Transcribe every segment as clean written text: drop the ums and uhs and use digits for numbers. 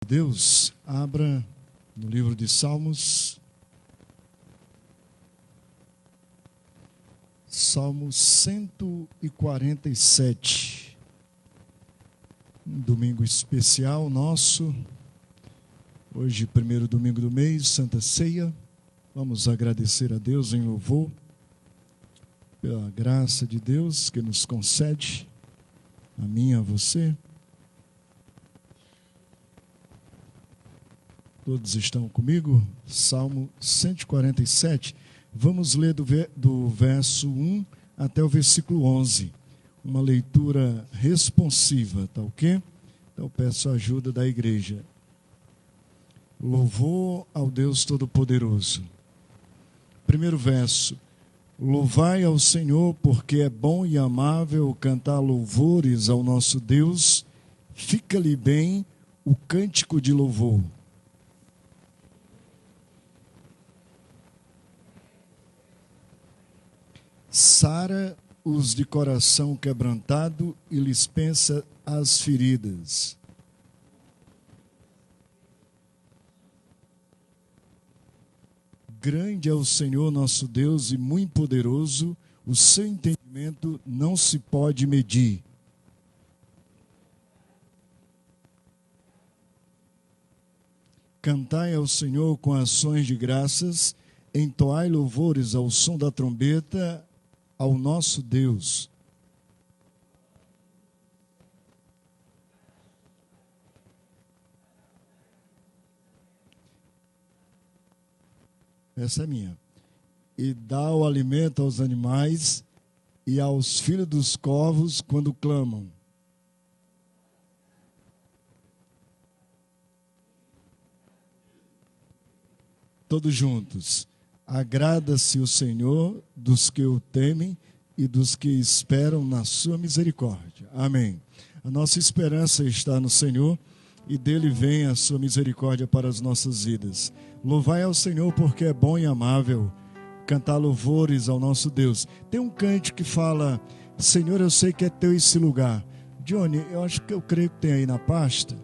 Deus, abra no livro de Salmos, Salmo 147, um domingo especial nosso, hoje primeiro domingo do mês, Santa Ceia. Vamos agradecer a Deus em louvor, pela graça de Deus que nos concede, a mim e a você. Todos estão comigo? Salmo 147. Vamos ler do verso 1 até o versículo 11. Uma leitura responsiva, tá ok? Então peço a ajuda da igreja. Louvor ao Deus Todo-Poderoso. Primeiro verso. Louvai ao Senhor, porque é bom e amável cantar louvores ao nosso Deus. Fica-lhe bem o cântico de louvor. Sara os de coração quebrantado e lhes pensa as feridas. Grande é o Senhor nosso Deus e muito poderoso, o seu entendimento não se pode medir. Cantai ao Senhor com ações de graças, entoai louvores ao som da trombeta, ao nosso Deus. Essa é minha. E dá o alimento aos animais e aos filhos dos corvos quando clamam. Todos juntos. Agrada-se o Senhor dos que o temem e dos que esperam na sua misericórdia. Amém. A nossa esperança está no Senhor e dele vem a sua misericórdia para as nossas vidas. Louvai ao Senhor porque é bom e amável cantar louvores ao nosso Deus. Tem um cântico que fala: Senhor, eu sei que é teu esse lugar. Johnny, eu creio que tem aí na pasta.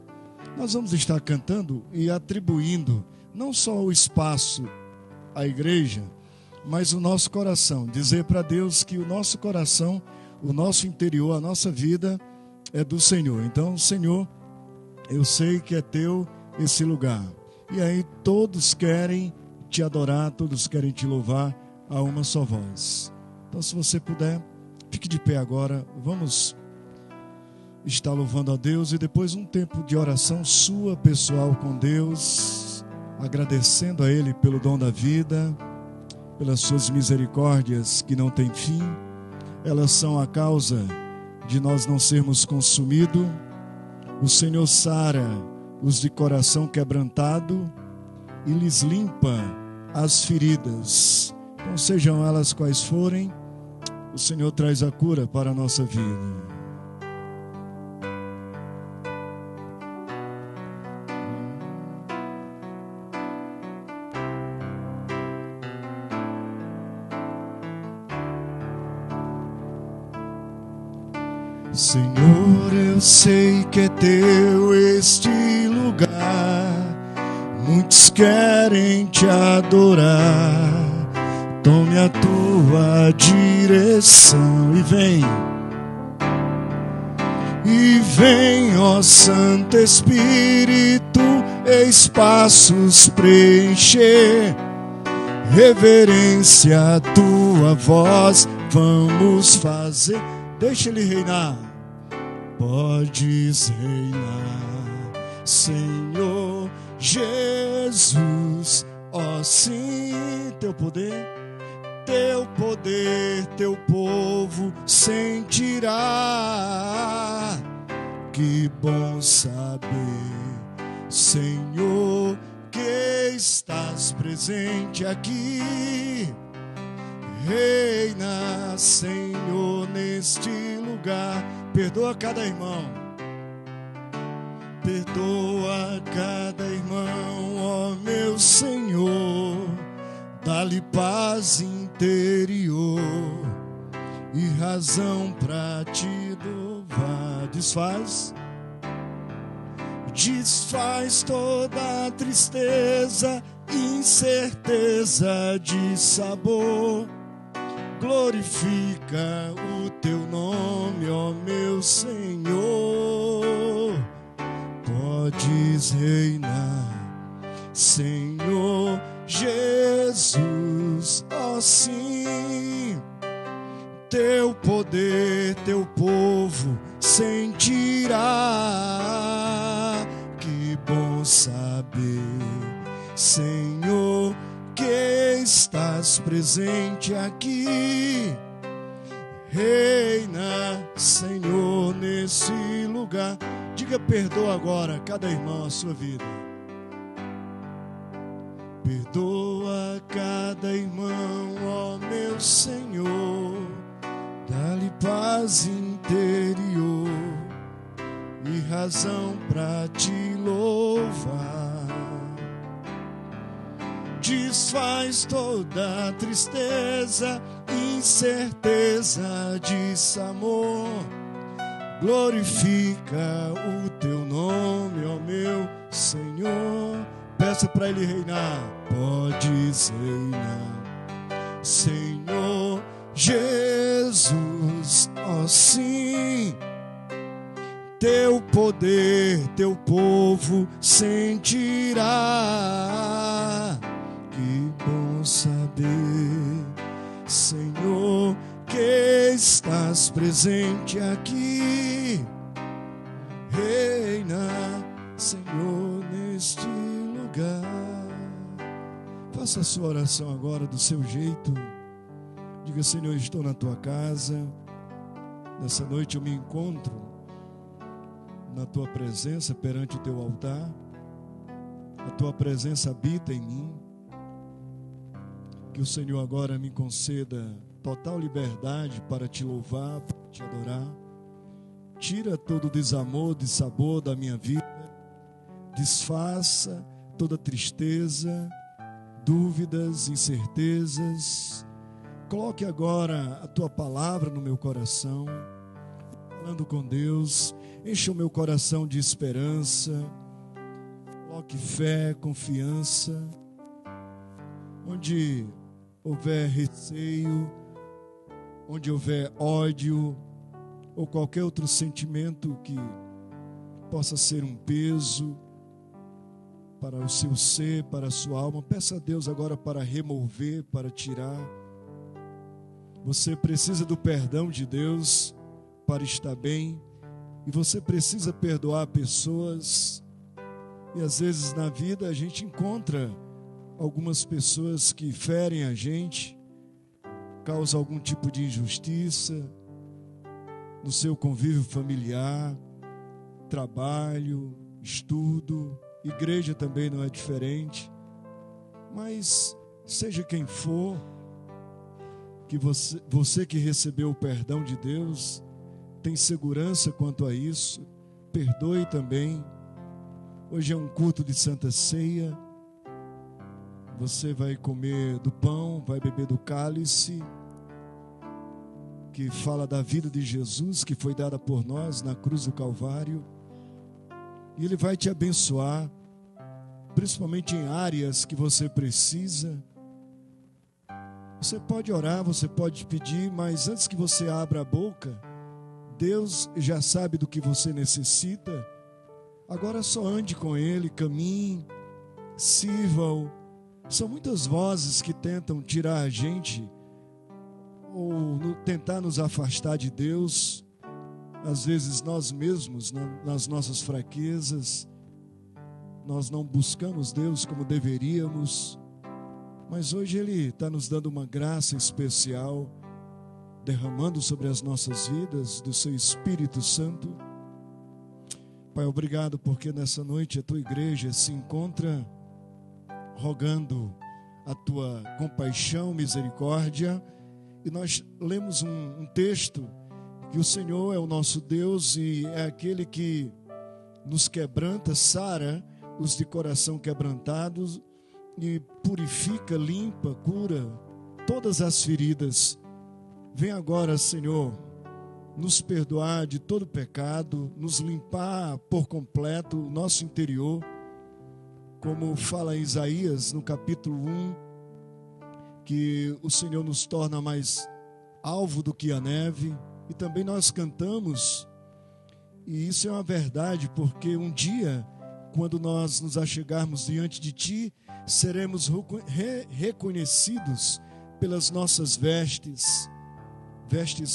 Nós vamos estar cantando e atribuindo não só o espaço a igreja, mas o nosso coração, dizer para Deus que o nosso coração, o nosso interior, a nossa vida é do Senhor. Então, Senhor, eu sei que é teu esse lugar. E aí todos querem te adorar, todos querem te louvar a uma só voz. Então, se você puder, fique de pé agora, vamos estar louvando a Deus e depois um tempo de oração sua, pessoal, com Deus, agradecendo a Ele pelo dom da vida, pelas suas misericórdias que não têm fim. Elas são a causa de nós não sermos consumidos. O Senhor sara os de coração quebrantado e lhes limpa as feridas. Então, sejam elas quais forem, o Senhor traz a cura para a nossa vida. Senhor, eu sei que é teu este lugar, muitos querem te adorar. Tome a tua direção e vem, ó Santo Espírito, espaços preencher, reverência à tua voz, vamos fazer. Deixa ele reinar. Podes reinar, Senhor Jesus. Ó sim, teu poder, teu povo sentirá. Que bom saber, Senhor, que estás presente aqui. Reina, Senhor, neste lugar. Perdoa cada irmão. Perdoa cada irmão, ó meu Senhor. Dá-lhe paz interior e razão pra te louvar. Desfaz desfaz toda a tristeza, incerteza de sabor. Glorifica o teu nome, ó meu Senhor. Podes reinar, Senhor Jesus, ó sim. Teu poder, teu povo sentirá. Que bom saber, Senhor, que estás presente aqui. Reina, Senhor, nesse lugar. Diga: perdoa agora cada irmão a sua vida. Perdoa cada irmão, ó meu Senhor. Dá-lhe paz interior e razão para te louvar. Desfaz toda a tristeza, incerteza de amor. Glorifica o teu nome, ó meu Senhor. Peça para Ele reinar. Podes reinar, Senhor Jesus, ó sim. Teu poder, teu povo sentirá. Que bom saber, Senhor, que estás presente aqui. Reina, Senhor, neste lugar. Faça a sua oração agora do seu jeito. Diga: Senhor, estou na tua casa. Nessa noite eu me encontro na tua presença, perante o teu altar. A tua presença habita em mim. Que o Senhor agora me conceda total liberdade para te louvar, para te adorar. Tira todo o desamor, dissabor da minha vida. Desfaça toda tristeza, dúvidas, incertezas. Coloque agora a tua palavra no meu coração, falando com Deus. Encha o meu coração de esperança. Coloque fé, confiança. Onde houver receio, onde houver ódio, ou qualquer outro sentimento que possa ser um peso para o seu ser, para a sua alma, peça a Deus agora para remover, para tirar. Você precisa do perdão de Deus para estar bem, e você precisa perdoar pessoas. E às vezes na vida a gente encontra algumas pessoas que ferem a gente, causam algum tipo de injustiça no seu convívio familiar, trabalho, estudo, igreja também não é diferente. Mas seja quem for, que você que recebeu o perdão de Deus, tem segurança quanto a isso, perdoe também. Hoje é um culto de Santa Ceia. Você vai comer do pão, vai beber do cálice, que fala da vida de Jesus, que foi dada por nós na cruz do Calvário. E Ele vai te abençoar, principalmente em áreas que você precisa. Você pode orar, você pode pedir, mas antes que você abra a boca, Deus já sabe do que você necessita. Agora só ande com Ele, caminhe, sirva-o. São muitas vozes que tentam tirar a gente ou tentar nos afastar de Deus. Às vezes nós mesmos, nas nossas fraquezas, nós não buscamos Deus como deveríamos. Mas hoje Ele está nos dando uma graça especial, derramando sobre as nossas vidas do Seu Espírito Santo. Pai, obrigado porque nessa noite a Tua igreja se encontra rogando a Tua compaixão, misericórdia. E nós lemos um texto que o Senhor é o nosso Deus e é aquele que nos quebranta, sara os de coração quebrantados e purifica, limpa, cura todas as feridas. Vem agora, Senhor, nos perdoar de todo pecado, nos limpar por completo o nosso interior, como fala em Isaías no capítulo 1, que o Senhor nos torna mais alvo do que a neve. E também nós cantamos, e isso é uma verdade, porque um dia, quando nós nos achegarmos diante de Ti, seremos reconhecidos pelas nossas vestes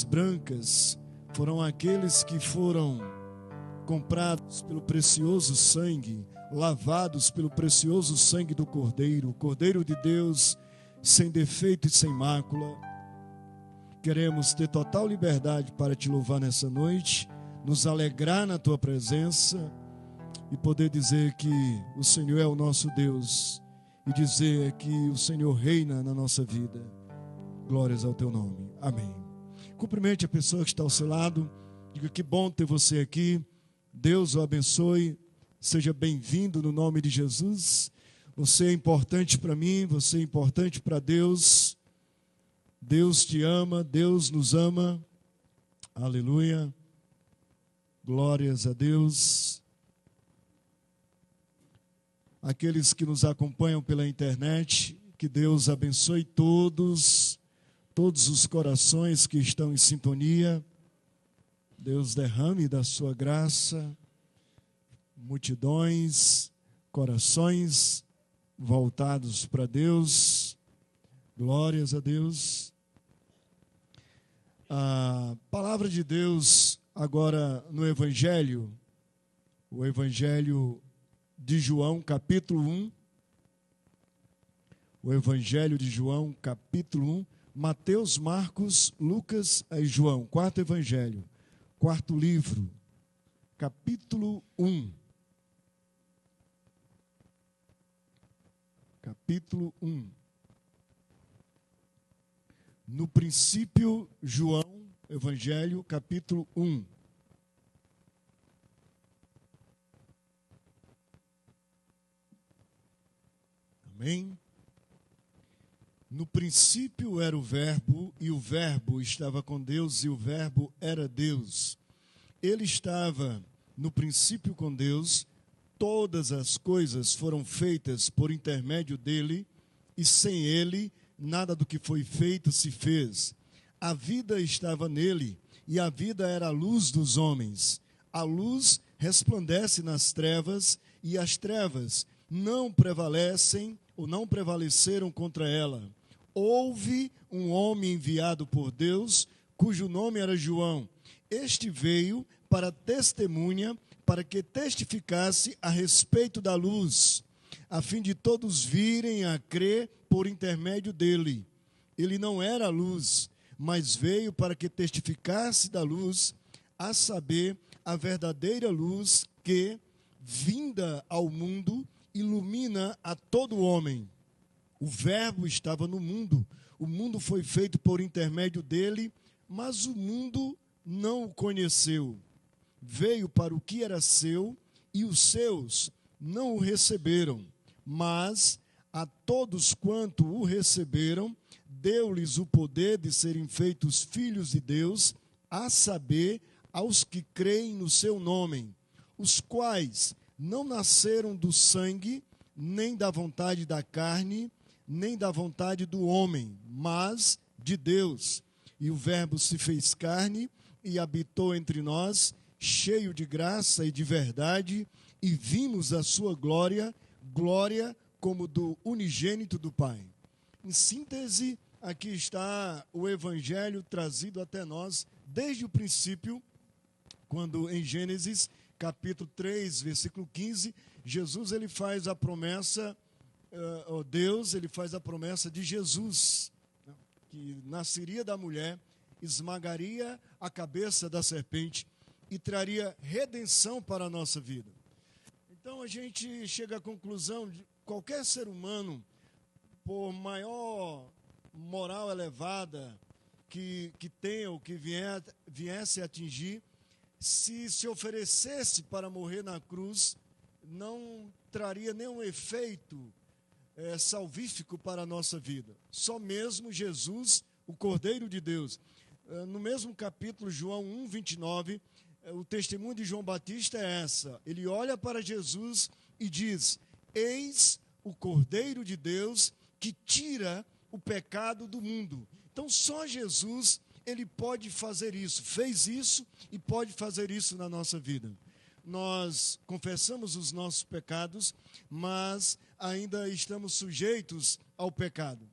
brancas. Foram aqueles que foram comprados pelo precioso sangue, lavados pelo precioso sangue do Cordeiro, o Cordeiro de Deus, sem defeito e sem mácula. Queremos ter total liberdade para Te louvar nessa noite, nos alegrar na Tua presença e poder dizer que o Senhor é o nosso Deus e dizer que o Senhor reina na nossa vida. Glórias ao Teu nome. Amém. Cumprimente a pessoa que está ao seu lado. Diga: que bom ter você aqui. Deus o abençoe. Seja bem-vindo no nome de Jesus. Você é importante para mim, você é importante para Deus. Deus te ama, Deus nos ama. Aleluia. Glórias a Deus. Aqueles que nos acompanham pela internet, que Deus abençoe todos os corações que estão em sintonia. Deus derrame da sua graça, multidões, corações voltados para Deus. Glórias a Deus. A palavra de Deus agora no Evangelho, o Evangelho de João, capítulo 1. O Evangelho de João, capítulo 1. Mateus, Marcos, Lucas e João. Quarto Evangelho, quarto livro, capítulo 1. Capítulo 1. No princípio, João, Evangelho, capítulo 1. Amém? No princípio era o Verbo, e o Verbo estava com Deus, e o Verbo era Deus. Ele estava no princípio com Deus. Todas as coisas foram feitas por intermédio dele, e sem ele, nada do que foi feito se fez. A vida estava nele, e a vida era a luz dos homens. A luz resplandece nas trevas, e as trevas não prevalecem ou não prevaleceram contra ela. Houve um homem enviado por Deus, cujo nome era João. Este veio para testemunha, para que testificasse a respeito da luz, a fim de todos virem a crer por intermédio dele. Ele não era a luz, mas veio para que testificasse da luz, a saber, a verdadeira luz que, vinda ao mundo, ilumina a todo homem. O Verbo estava no mundo, o mundo foi feito por intermédio dele, mas o mundo não o conheceu. Veio para o que era seu, e os seus não o receberam. Mas a todos quanto o receberam, deu-lhes o poder de serem feitos filhos de Deus, a saber, aos que creem no seu nome, os quais não nasceram do sangue, nem da vontade da carne, nem da vontade do homem, mas de Deus. E o Verbo se fez carne e habitou entre nós, cheio de graça e de verdade, e vimos a sua glória, glória como do unigênito do Pai. Em síntese, aqui está o Evangelho trazido até nós desde o princípio, quando em Gênesis, capítulo 3, versículo 15, Jesus ele faz a promessa, Deus ele faz a promessa de Jesus, que nasceria da mulher, esmagaria a cabeça da serpente e traria redenção para a nossa vida. Então a gente chega à conclusão de qualquer ser humano, por maior moral elevada que tenha ou que viesse a atingir, se oferecesse para morrer na cruz, não traria nenhum efeito salvífico para a nossa vida. Só mesmo Jesus, o Cordeiro de Deus. No mesmo capítulo, João 1, 29, o testemunho de João Batista é essa. Ele olha para Jesus e diz: eis o Cordeiro de Deus que tira o pecado do mundo. Então, só Jesus, ele pode fazer isso, fez isso e pode fazer isso na nossa vida. Nós confessamos os nossos pecados, mas ainda estamos sujeitos ao pecado.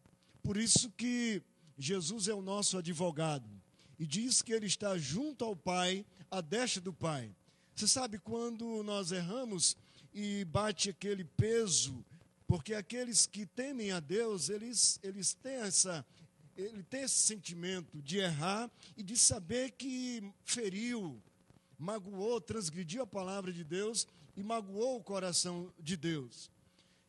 Por isso que Jesus é o nosso advogado e diz que ele está junto ao Pai, à destra do Pai. Você sabe, quando nós erramos e bate aquele peso, porque aqueles que temem a Deus, eles têm esse sentimento de errar e de saber que feriu, magoou, transgrediu a palavra de Deus e magoou o coração de Deus.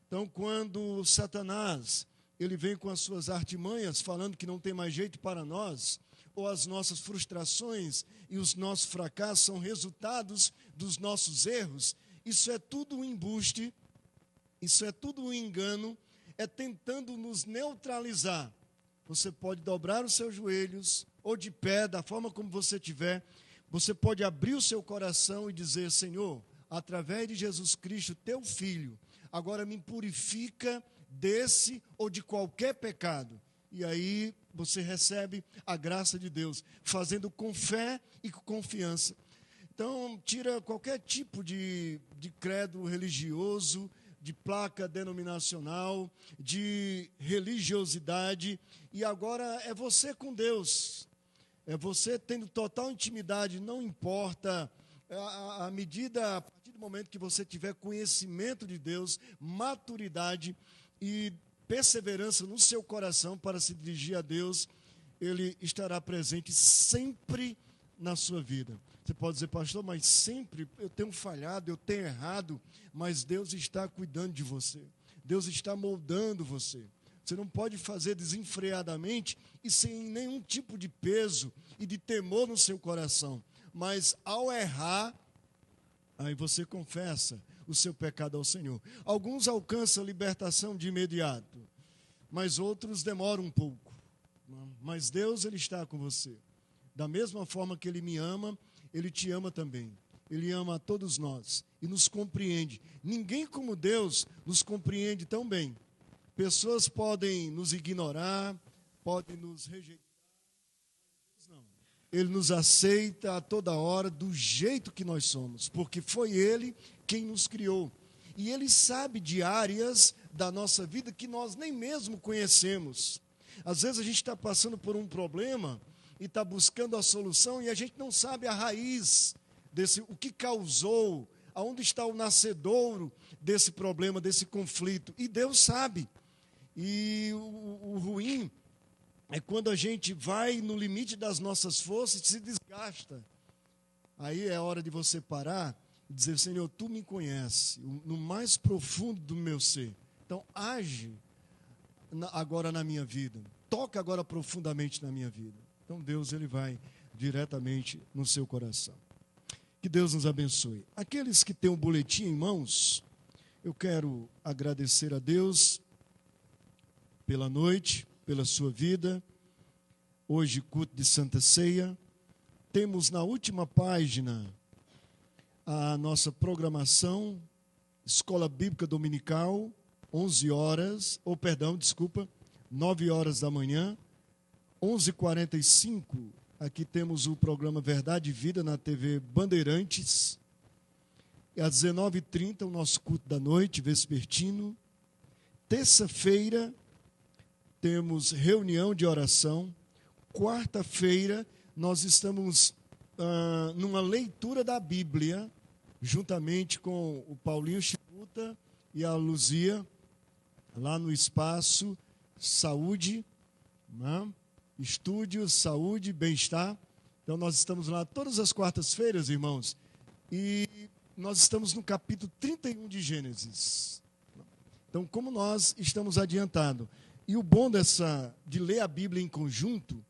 Então, quando Satanás, ele vem com as suas artimanhas, falando que não tem mais jeito para nós, ou as nossas frustrações e os nossos fracassos são resultados dos nossos erros, isso é tudo um embuste, isso é tudo um engano, é tentando nos neutralizar. Você pode dobrar os seus joelhos, ou de pé, da forma como você tiver. Você pode abrir o seu coração e dizer: Senhor, através de Jesus Cristo, teu Filho, agora me purifica desse ou de qualquer pecado. E aí você recebe a graça de Deus, fazendo com fé e com confiança. Então, tira qualquer tipo de credo religioso, de placa denominacional, de religiosidade, e agora é você com Deus, é você tendo total intimidade, não importa a medida, a partir do momento que você tiver conhecimento de Deus, maturidade e perseverança no seu coração para se dirigir a Deus, Ele estará presente sempre na sua vida. Você pode dizer: pastor, mas sempre eu tenho falhado, eu tenho errado, mas Deus está cuidando de você. Deus está moldando você. Você não pode fazer desenfreadamente e sem nenhum tipo de peso e de temor no seu coração. Mas ao errar, aí você confessa o seu pecado ao Senhor. Alguns alcançam a libertação de imediato, mas outros demoram um pouco. Mas Deus, Ele está com você. Da mesma forma que Ele me ama, Ele te ama também. Ele ama a todos nós e nos compreende. Ninguém como Deus nos compreende tão bem. Pessoas podem nos ignorar, podem nos rejeitar. Não. Ele nos aceita a toda hora do jeito que nós somos, porque foi Ele quem nos criou. E Ele sabe de áreas da nossa vida que nós nem mesmo conhecemos. Às vezes a gente está passando por um problema e está buscando a solução e a gente não sabe a raiz desse, o que causou, aonde está o nascedouro desse problema, desse conflito. E Deus sabe. E o ruim é quando a gente vai no limite das nossas forças e se desgasta. Aí é hora de você parar e dizer: Senhor, Tu me conheces, no mais profundo do meu ser. Então, age agora na minha vida. Toca agora profundamente na minha vida. Então, Deus, Ele vai diretamente no seu coração. Que Deus nos abençoe. Aqueles que têm o boletim em mãos, eu quero agradecer a Deus pela noite, pela sua vida. Hoje, culto de Santa Ceia. Temos na última página a nossa programação, Escola Bíblica Dominical, 9 horas da manhã. 11h45, aqui temos o programa Verdade e Vida na TV Bandeirantes. E às 19h30, o nosso culto da noite, vespertino. Terça-feira, temos reunião de oração. Quarta-feira, nós estamos numa leitura da Bíblia, juntamente com o Paulinho Chibuta e a Luzia, lá no Espaço Saúde, né? Estúdio, Saúde, Bem-Estar. Então, nós estamos lá todas as quartas-feiras, irmãos, e nós estamos no capítulo 31 de Gênesis. Então, como nós estamos adiantados, e o bom de ler a Bíblia em conjunto,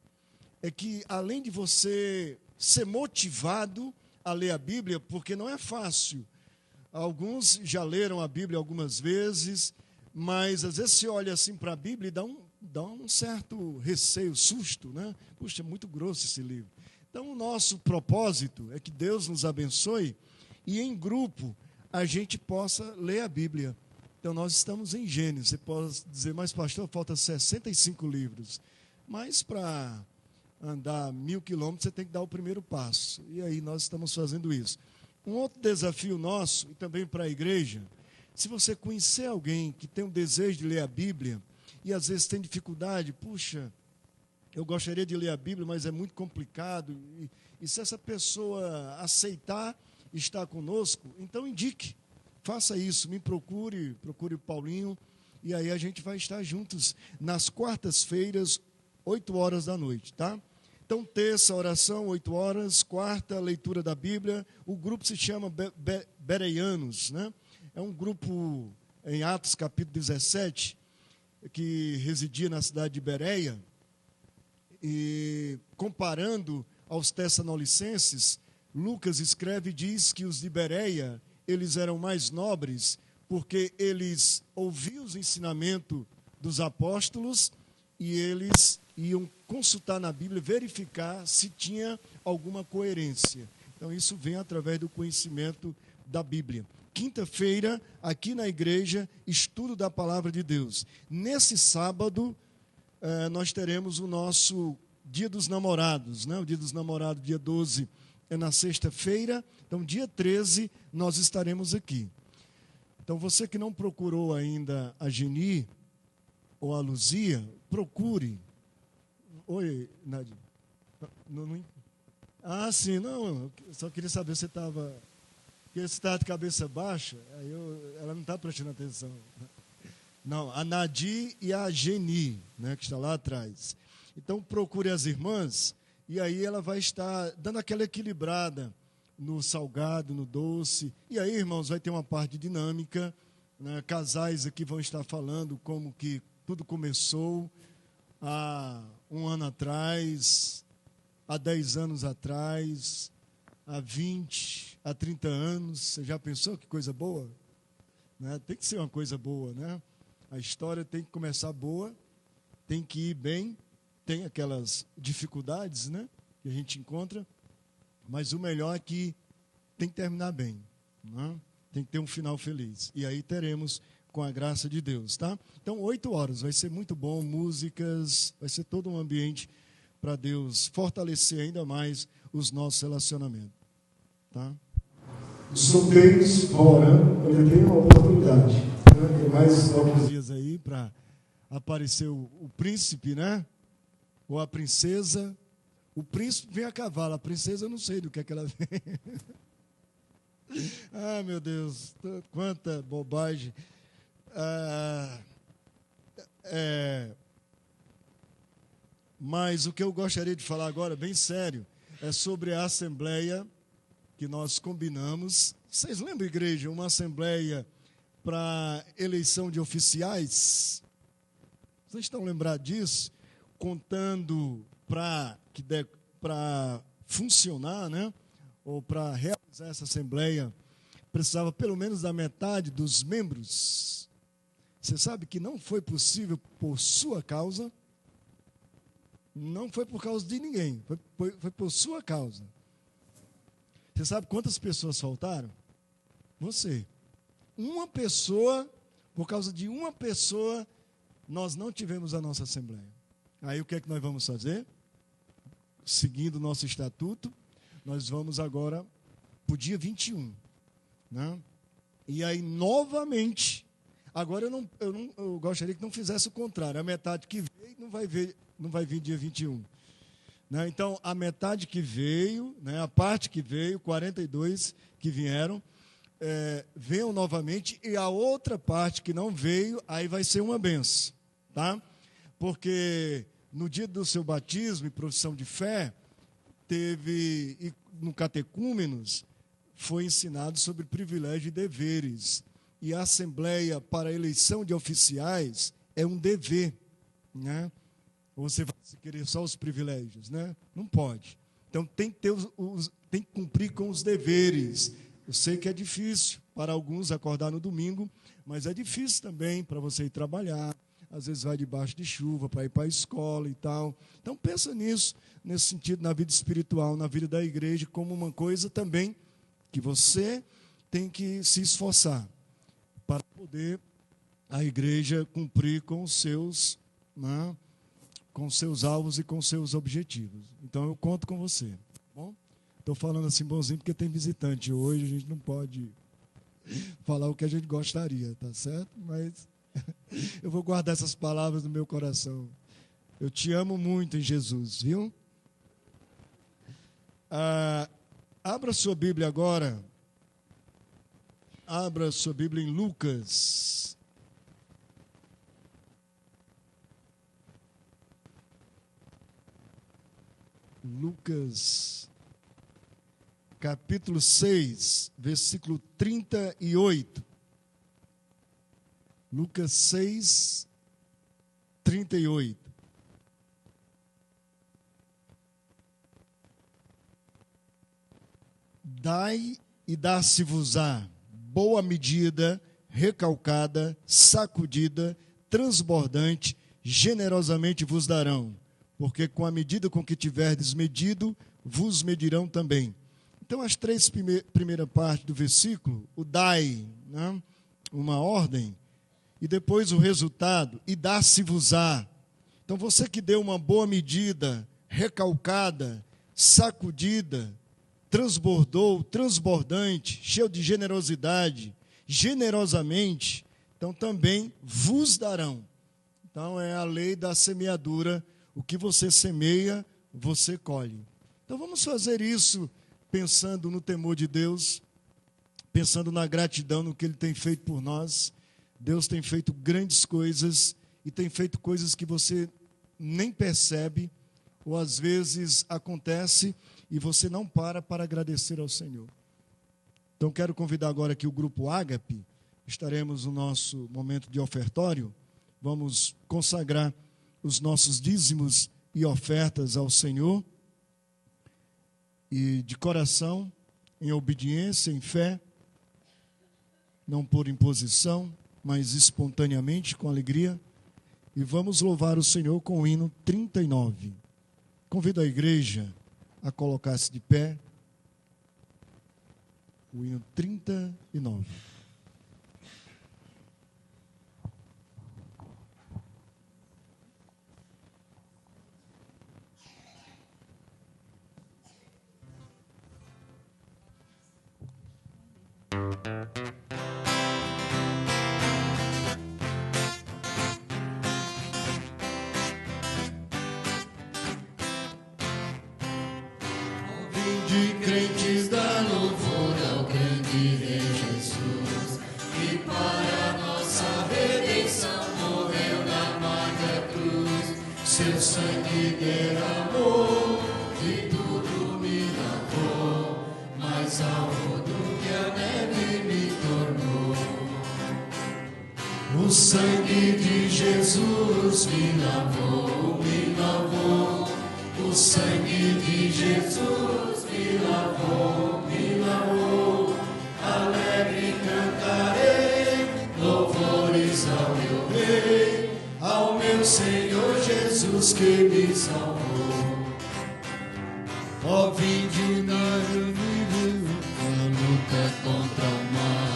é que, além de você ser motivado a ler a Bíblia, porque não é fácil. Alguns já leram a Bíblia algumas vezes, mas às vezes você olha assim para a Bíblia e dá um dá um certo receio, susto, né? Puxa, é muito grosso esse livro. Então, o nosso propósito é que Deus nos abençoe e em grupo a gente possa ler a Bíblia. Então, nós estamos em Gênesis. Você pode dizer, mas pastor, falta 65 livros. Mas para andar 1000 quilômetros, você tem que dar o primeiro passo. E aí nós estamos fazendo isso. Um outro desafio nosso, e também para a igreja, se você conhecer alguém que tem um desejo de ler a Bíblia, e às vezes tem dificuldade, puxa, eu gostaria de ler a Bíblia, mas é muito complicado, e se essa pessoa aceitar estar conosco, então indique, faça isso, me procure o Paulinho, e aí a gente vai estar juntos nas quartas-feiras, 8 horas da noite, tá? Então, terça, oração, 8 horas, quarta, leitura da Bíblia, o grupo se chama Bereanos, né? É um grupo em Atos capítulo 17, que residia na cidade de Bereia, e comparando aos Tessalonicenses, Lucas escreve e diz que os de Bereia, eles eram mais nobres, porque eles ouviam os ensinamentos dos apóstolos e eles iam consultar na Bíblia, verificar se tinha alguma coerência. Então, isso vem através do conhecimento da Bíblia. Quinta-feira, aqui na igreja, estudo da Palavra de Deus. Nesse sábado, nós teremos o nosso Dia dos Namorados, né? O Dia dos Namorados, dia 12, é na sexta-feira. Então, dia 13, nós estaremos aqui. Então, você que não procurou ainda a Geni ou a Luzia, procure. Oi, Nadia. Ah, sim, não, eu só queria saber se você estava... Porque você está de cabeça baixa, aí ela não está prestando atenção. Não, a Nadir e a Geni, né, que está lá atrás. Então, procure as irmãs, e aí ela vai estar dando aquela equilibrada no salgado, no doce. E aí, irmãos, vai ter uma parte dinâmica, né? Casais aqui vão estar falando como que tudo começou há 1 ano atrás, há 10 anos atrás, há 20, há 30 anos. Você já pensou que coisa boa? Né? Tem que ser uma coisa boa, né? A história tem que começar boa, tem que ir bem, tem aquelas dificuldades, né, que a gente encontra, mas o melhor é que tem que terminar bem, né? Tem que ter um final feliz. E aí teremos com a graça de Deus, tá? Então, 8 horas, vai ser muito bom, músicas, vai ser todo um ambiente para Deus fortalecer ainda mais os nossos relacionamentos, tá? Os solteiros vão orando, ainda tem uma oportunidade, né? Tem mais alguns dias aí para aparecer o príncipe, né? Ou a princesa. O príncipe vem a cavalo, a princesa eu não sei do que é que ela vem. Ah, meu Deus, quanta bobagem. Mas o que eu gostaria de falar agora, bem sério, é sobre a assembleia que nós combinamos. Vocês lembram, igreja, uma assembleia para eleição de oficiais? Vocês estão lembrados disso? Contando para funcionar, né? Ou para realizar essa assembleia, precisava pelo menos da metade dos membros. Você sabe que não foi possível por sua causa, não foi por causa de ninguém, foi por sua causa. Você sabe quantas pessoas faltaram? Você. Uma pessoa, por causa de uma pessoa, nós não tivemos a nossa assembleia. Aí o que é que nós vamos fazer? Seguindo o nosso estatuto, nós vamos agora para o dia 21. Né? E aí, novamente, agora eu gostaria que não fizesse o contrário. A metade que veio não vai vir dia 21. Né? Então, a metade que veio, né, a parte que veio, 42 que vieram, venham novamente, e a outra parte que não veio, aí vai ser uma benção. Tá? Porque no dia do seu batismo e profissão de fé, teve, no catecúmenos, foi ensinado sobre privilégios e deveres. E a assembleia para a eleição de oficiais é um dever, né? Ou você vai querer só os privilégios, né? Não pode. Então tem que ter tem que cumprir com os deveres. Eu sei que é difícil para alguns acordar no domingo, mas é difícil também para você ir trabalhar, às vezes vai debaixo de chuva para ir para a escola e tal. Então pensa nisso, nesse sentido, na vida espiritual, na vida da igreja, como uma coisa também que você tem que se esforçar para poder a igreja cumprir com os seus, né, com seus alvos e com seus objetivos. Então eu conto com você. Tá bom? Estou falando assim bonzinho porque tem visitante hoje, a gente não pode falar o que a gente gostaria, tá certo? Mas eu vou guardar essas palavras no meu coração. Eu te amo muito em Jesus, viu? Abra sua Bíblia agora. Abra sua Bíblia em Lucas. Lucas, capítulo 6, versículo 38. Lucas 6, 38. Dai e dá-se-vos-á boa medida, recalcada, sacudida, transbordante, generosamente vos darão, porque com a medida com que tiverdes medido, vos medirão também. Então, as três primeiras partes do versículo, o dai, né, uma ordem, e depois o resultado, e dá-se-vos-á. Então, você que deu uma boa medida, recalcada, sacudida, transbordou, transbordante, cheio de generosidade, generosamente, então também vos darão. Então é a lei da semeadura, o que você semeia, você colhe. Então vamos fazer isso pensando no temor de Deus, pensando na gratidão, no que Ele tem feito por nós. Deus tem feito grandes coisas e tem feito coisas que você nem percebe, ou às vezes acontece e você não para agradecer ao Senhor. Então quero convidar agora aqui o grupo Ágape. Estaremos no nosso momento de ofertório. Vamos consagrar os nossos dízimos e ofertas ao Senhor. E de coração, em obediência, em fé, não por imposição, mas espontaneamente, com alegria. E vamos louvar o Senhor com o hino 39. Convido a igreja a colocar-se de pé, o hino 39. De crentes dá louvor ao grande Rei Jesus, que para nossa redenção morreu na amarga cruz. Seu sangue derramou, de tudo me lavou, mais alvo que a neve me tornou. O sangue de Jesus me lavou, me lavou. O sangue de Jesus me lavou, me lavou. Alegre cantarei louvores ao meu Rei, ao meu Senhor Jesus que me salvou. Ó, vinde unânime a luta contra o mar,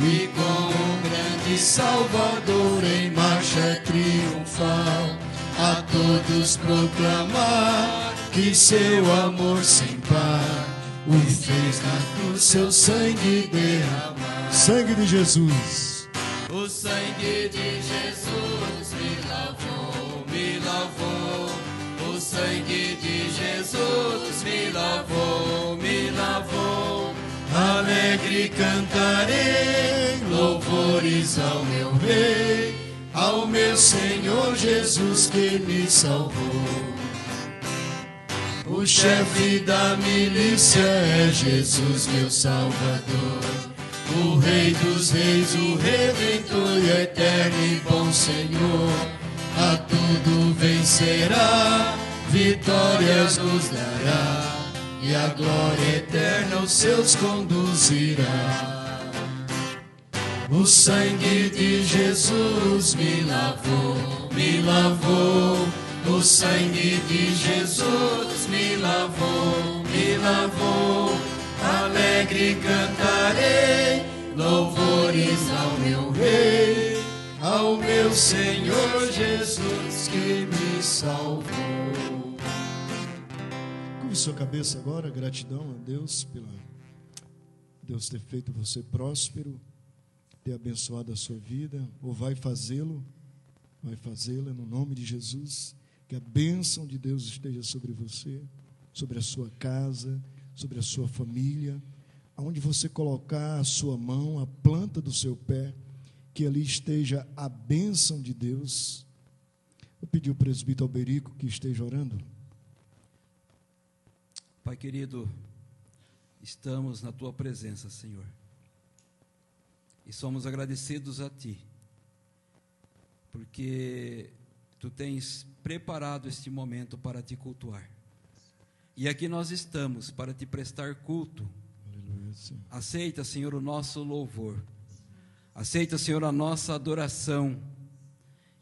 e com o grande Salvador em marcha triunfal, a todos proclamar que seu amor sem par o fez na cruz, seu sangue derramar. Sangue de Jesus. O sangue de Jesus me lavou, me lavou. O sangue de Jesus me lavou, me lavou. Alegre cantarei louvores ao meu Rei, ao meu Senhor Jesus que me salvou. O chefe da milícia é Jesus, meu Salvador, o Rei dos Reis, o Redentor e eterno e bom Senhor. A tudo vencerá, vitórias nos dará, e a glória eterna aos seus conduzirá. O sangue de Jesus me lavou, me lavou. O sangue de Jesus me lavou, me lavou. Alegre cantarei louvores ao meu Rei, ao meu Senhor Jesus que me salvou. Curve sua cabeça agora, gratidão a Deus pela Deus ter feito você próspero, ter abençoado a sua vida, ou vai fazê-lo, vai fazê-la no nome de Jesus. Que a bênção de Deus esteja sobre você, sobre a sua casa, sobre a sua família, aonde você colocar a sua mão, a planta do seu pé, que ali esteja a bênção de Deus. Eu pedi ao presbítero Alberico que esteja orando. Pai querido, estamos na Tua presença, Senhor, e somos agradecidos a Ti, porque Tu tens preparado este momento para Te cultuar, e aqui nós estamos para Te prestar culto. Aleluia, Senhor. Aceita, Senhor, o nosso louvor, aceita, Senhor, a nossa adoração,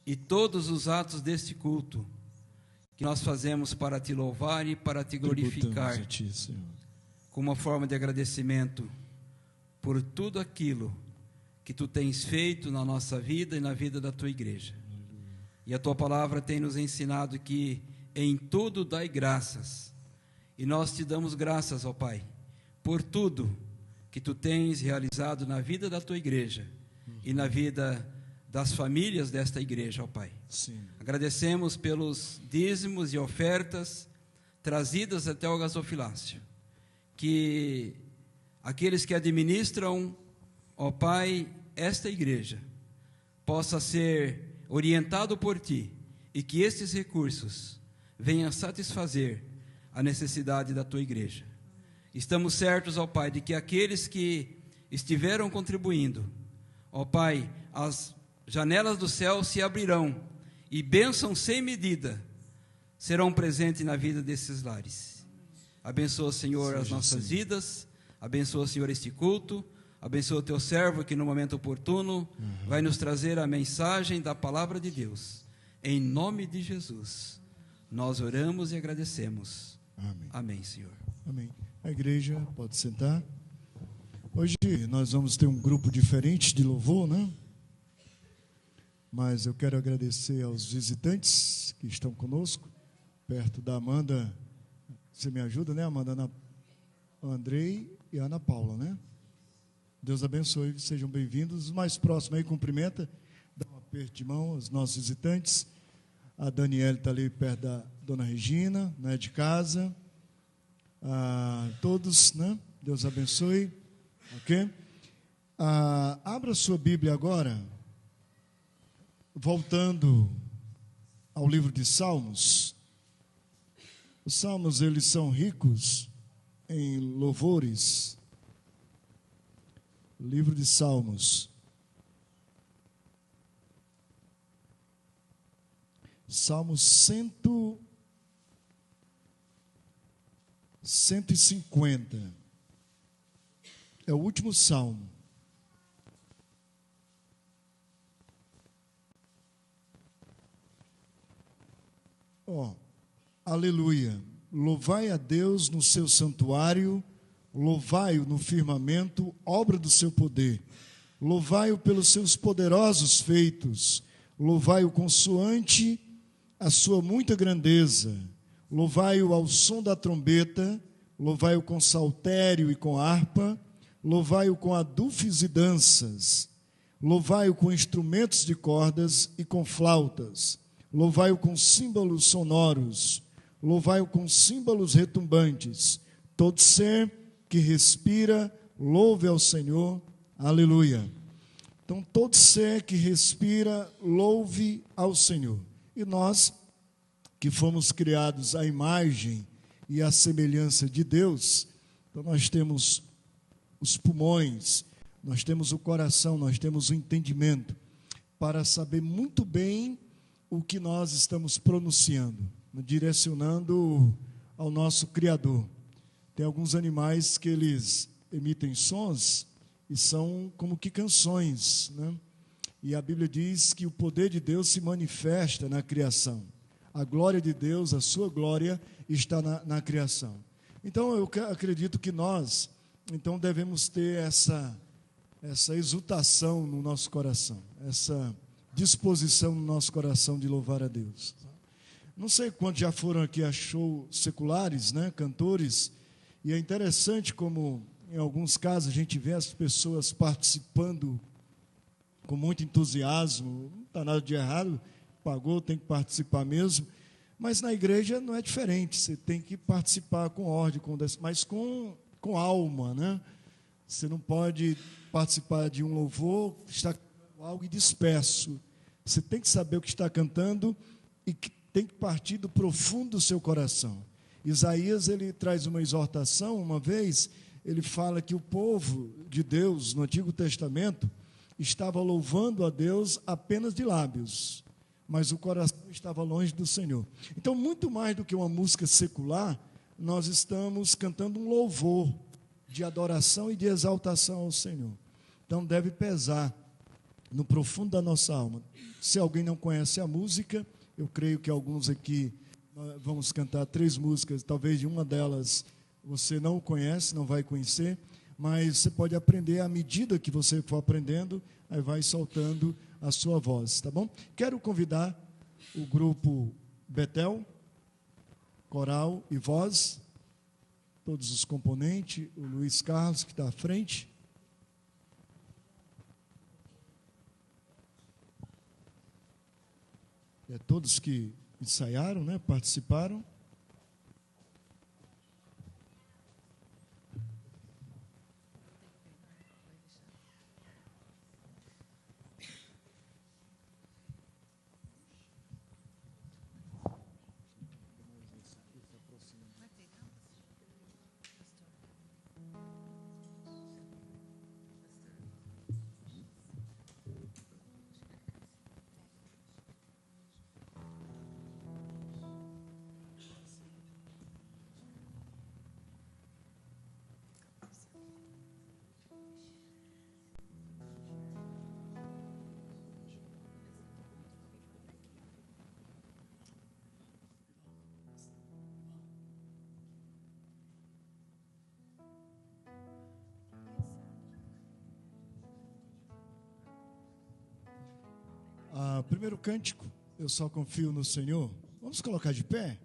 e todos os atos deste culto, que nós fazemos para Te louvar e para Te glorificar, Tributamos a Ti, Senhor, como uma forma de agradecimento por tudo aquilo que Tu tens feito na nossa vida e na vida da Tua igreja. E a Tua palavra tem nos ensinado que em tudo dai graças, e nós Te damos graças, ó Pai, por tudo que Tu tens realizado na vida da Tua igreja e na vida das famílias desta igreja, ó Pai. sim. Agradecemos pelos dízimos e ofertas trazidas até o gasofilácio, que aqueles que administram, ó Pai, esta igreja, possa ser orientado por Ti, e que estes recursos venham satisfazer a necessidade da Tua igreja. Estamos certos, ó Pai, de que aqueles que estiveram contribuindo, ó Pai, as janelas do céu se abrirão, e bênçãos sem medida serão presentes na vida desses lares. Abençoa, Senhor, as nossas vidas, abençoa, Senhor, este culto, abençoa o Teu servo que no momento oportuno vai nos trazer a mensagem da palavra de Deus. Em nome de Jesus, nós oramos e agradecemos. Amém. Amém, Senhor. Amém. A igreja pode sentar. Hoje nós vamos ter um grupo diferente de louvor, né? Mas eu quero agradecer aos visitantes que estão conosco, perto da Amanda. Você me ajuda, né, Amanda? Andrei e Ana Paula, né? Deus abençoe, sejam bem-vindos. Os mais próximos aí, cumprimenta, dá um aperto de mão aos nossos visitantes. A Daniela está ali perto da Dona Regina, né, de casa. Todos, né? Deus abençoe. Ok? Abra sua Bíblia agora, voltando ao livro de Salmos. Os Salmos, eles são ricos em louvores. Livro de Salmos. Salmos 150. É o último salmo. Aleluia. Louvai a Deus no seu santuário, louvai-o no firmamento, obra do seu poder. Louvai-o pelos seus poderosos feitos, louvai-o consoante a sua muita grandeza. Louvai-o ao som da trombeta, louvai-o com saltério e com harpa, louvai-o com adufes e danças, louvai-o com instrumentos de cordas e com flautas, louvai-o com símbolos sonoros, louvai-o com símbolos retumbantes. Todo ser que respira, louve ao Senhor. Aleluia. Então, todo ser que respira, louve ao Senhor. E nós, que fomos criados à imagem e à semelhança de Deus, então nós temos os pulmões, nós temos o coração, nós temos o entendimento, para saber muito bem o que nós estamos pronunciando, direcionando ao nosso Criador. Tem alguns animais que eles emitem sons e são como que canções, né? E a Bíblia diz que o poder de Deus se manifesta na criação. A glória de Deus, a sua glória, está na criação. Então, eu acredito que nós, então, devemos ter essa exultação no nosso coração, essa disposição no nosso coração de louvar a Deus. Não sei quantos já foram aqui a shows seculares, né, cantores, e é interessante como, em alguns casos, a gente vê as pessoas participando com muito entusiasmo. Não está nada de errado, pagou, tem que participar mesmo, mas na igreja não é diferente, você tem que participar com ordem, mas com alma, né? Você não pode participar de um louvor, está algo disperso. Você tem que saber o que está cantando e que tem que partir do profundo do seu coração. Isaías, ele traz uma exortação, uma vez, ele fala que o povo de Deus, no Antigo Testamento, estava louvando a Deus apenas de lábios, mas o coração estava longe do Senhor. Então, muito mais do que uma música secular, nós estamos cantando um louvor de adoração e de exaltação ao Senhor. Então, deve pesar no profundo da nossa alma. Se alguém não conhece a música, eu creio que alguns aqui vamos cantar 3 músicas, talvez de uma delas você não conhece, não vai conhecer, mas você pode aprender à medida que você for aprendendo, aí vai soltando a sua voz, tá bom? Quero convidar o grupo Betel, coral e voz, todos os componentes, o Luiz Carlos, que está à frente. Todos que ensaiaram, né, participaram. Primeiro cântico, eu só confio no Senhor. Vamos colocar de pé?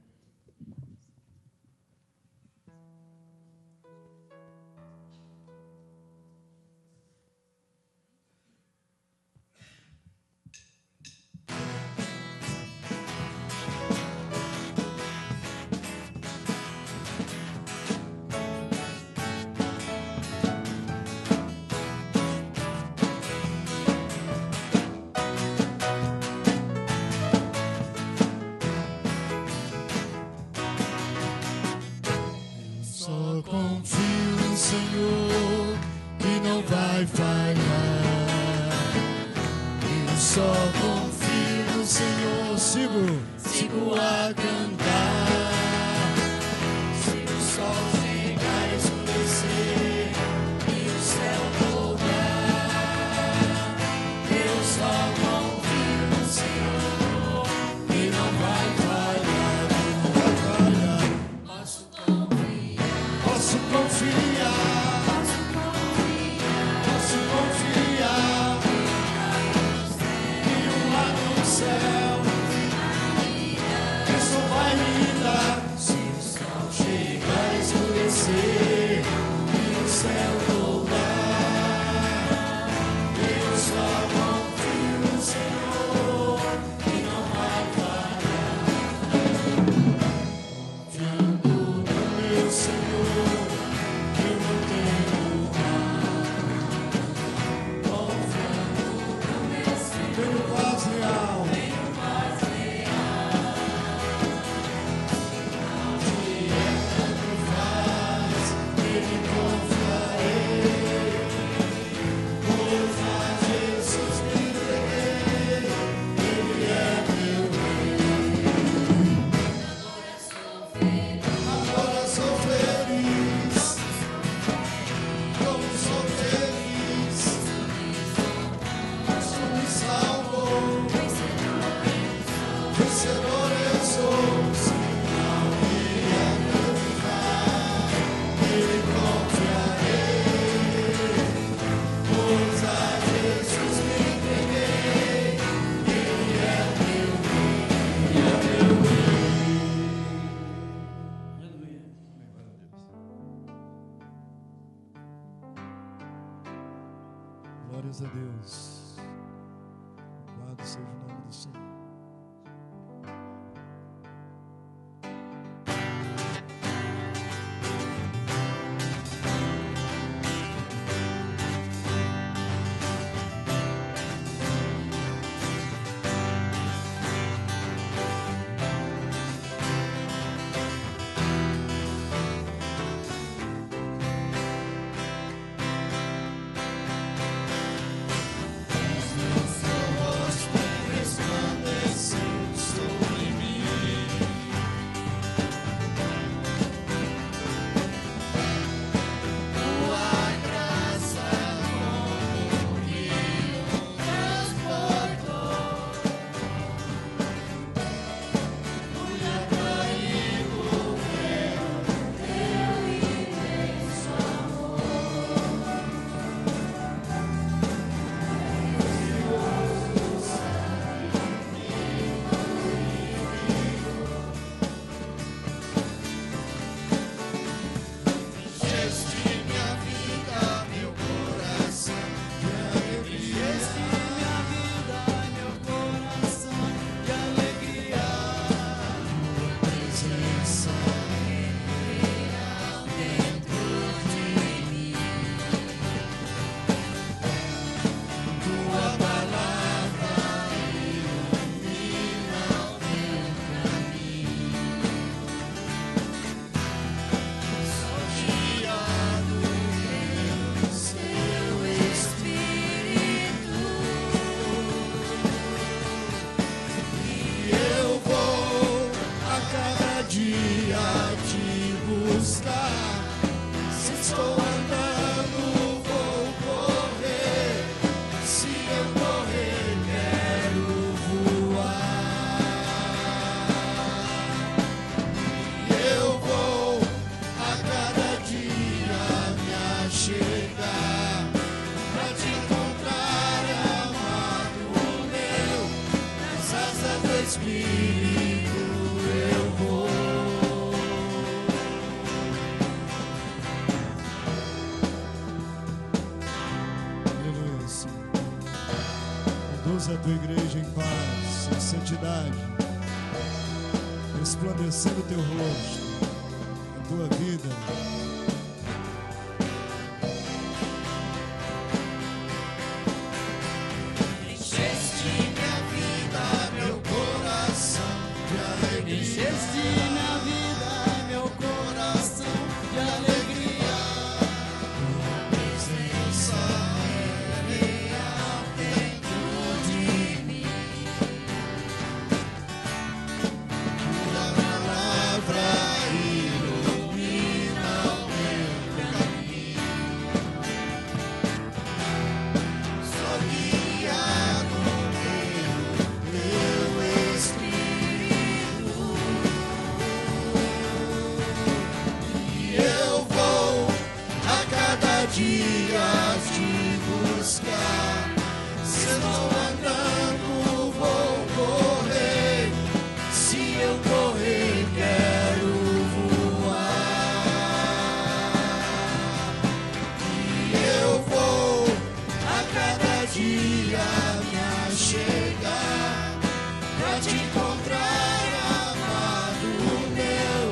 Céu, que só vai me Louvado seja o nome do Senhor. A tua igreja em paz, em santidade, resplandecendo o teu rosto, a tua vida. Encheste minha vida, meu coração de alegria. Encheste minha vida, meu coração de alegria. Tua presença é real dentro de mim. Tua palavra ilumina o meu caminho. Sou guiado pelo teu Espírito, e eu vou a cada dia te buscar. Se estou andando, vou correr. Se eu correr, quero voar. E eu vou a cada dia me achegar pra te encontrar, amado meu.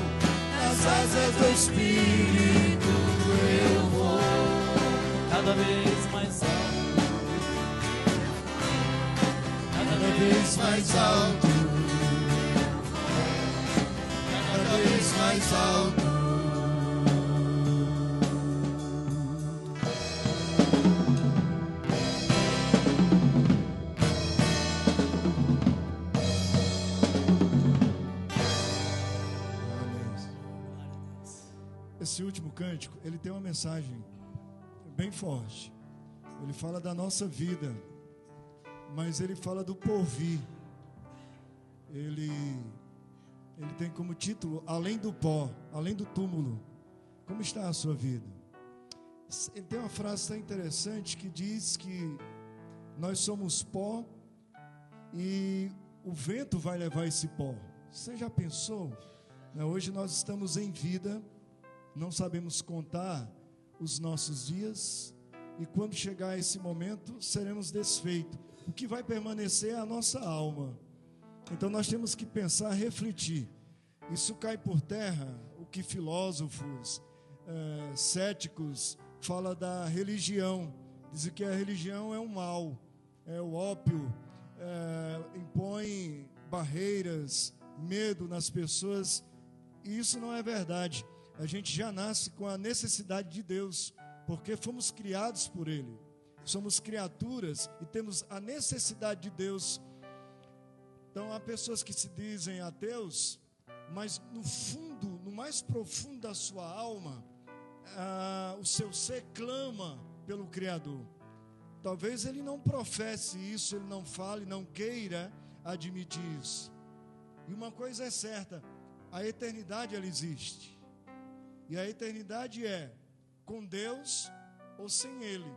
Nas asas do Espírito eu vou cada vez mais alto, cada vez mais alto, cada vez mais alto. Esse último cântico, ele tem uma mensagem bem forte. Ele fala da nossa vida, mas ele fala do porvir. Ele tem como título, além do pó, além do túmulo. Como está a sua vida? Ele tem uma frase tão interessante que diz que nós somos pó e o vento vai levar esse pó. Você já pensou? Hoje nós estamos em vida, não sabemos contar os nossos dias, e quando chegar esse momento, seremos desfeitos. o que vai permanecer é a nossa alma. Então nós temos que pensar, refletir. Isso cai por terra o que filósofos, céticos falam da religião. Dizem que a religião é um mal, é o ópio, impõe barreiras, medo nas pessoas. E isso não é verdade. A gente já nasce com a necessidade de Deus, porque fomos criados por Ele. Somos criaturas e temos a necessidade de Deus. Então há pessoas que se dizem ateus, mas no fundo, no mais profundo da sua alma, o seu ser clama pelo Criador. Talvez ele não professe isso, ele não fale, não queira admitir isso. E uma coisa é certa, a eternidade ela existe. E a eternidade é com Deus ou sem Ele.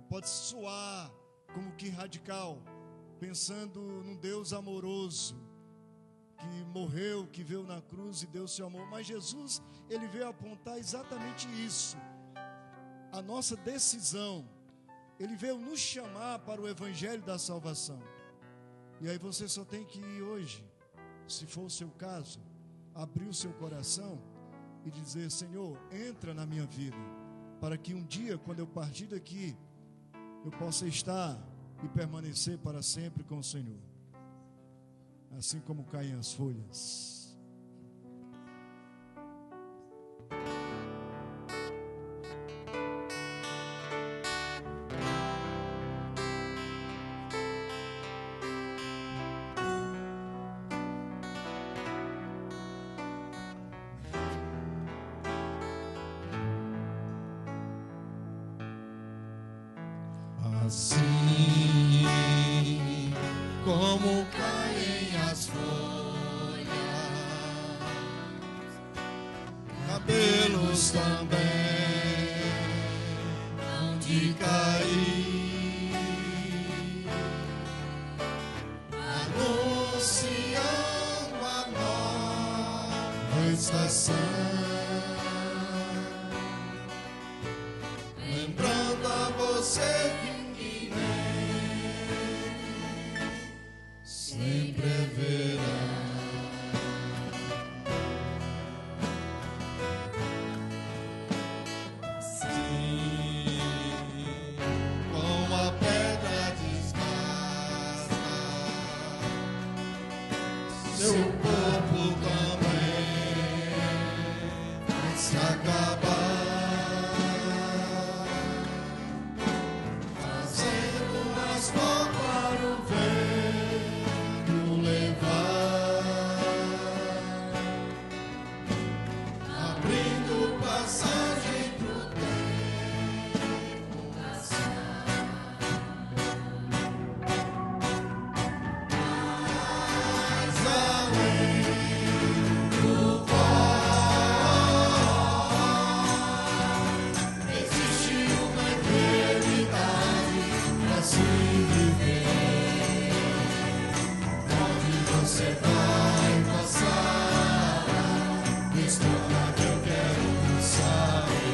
Pode soar como que radical, pensando num Deus amoroso, que morreu, que veio na cruz e deu seu amor. Mas Jesus, ele veio apontar exatamente isso. A nossa decisão. Ele veio nos chamar para o evangelho da salvação. E aí você só tem que ir hoje, se for o seu caso, abrir o seu coração e dizer: Senhor, entra na minha vida, para que um dia, quando eu partir daqui, eu possa estar e permanecer para sempre com o Senhor. Assim como caem as folhas. Assim como caem as folhas, cabelos também hão de cair, anunciando a nova estação, lembrando a você que sempre haverá. Sim, com a pedra desgasta, seu corpo também vai se acabar, fazendo as mãos para o vento levar, abrindo passagem pro tempo passar. Mas além do pó existe uma eternidade pra se viver, onde você vai passar. Responda que eu quero saber.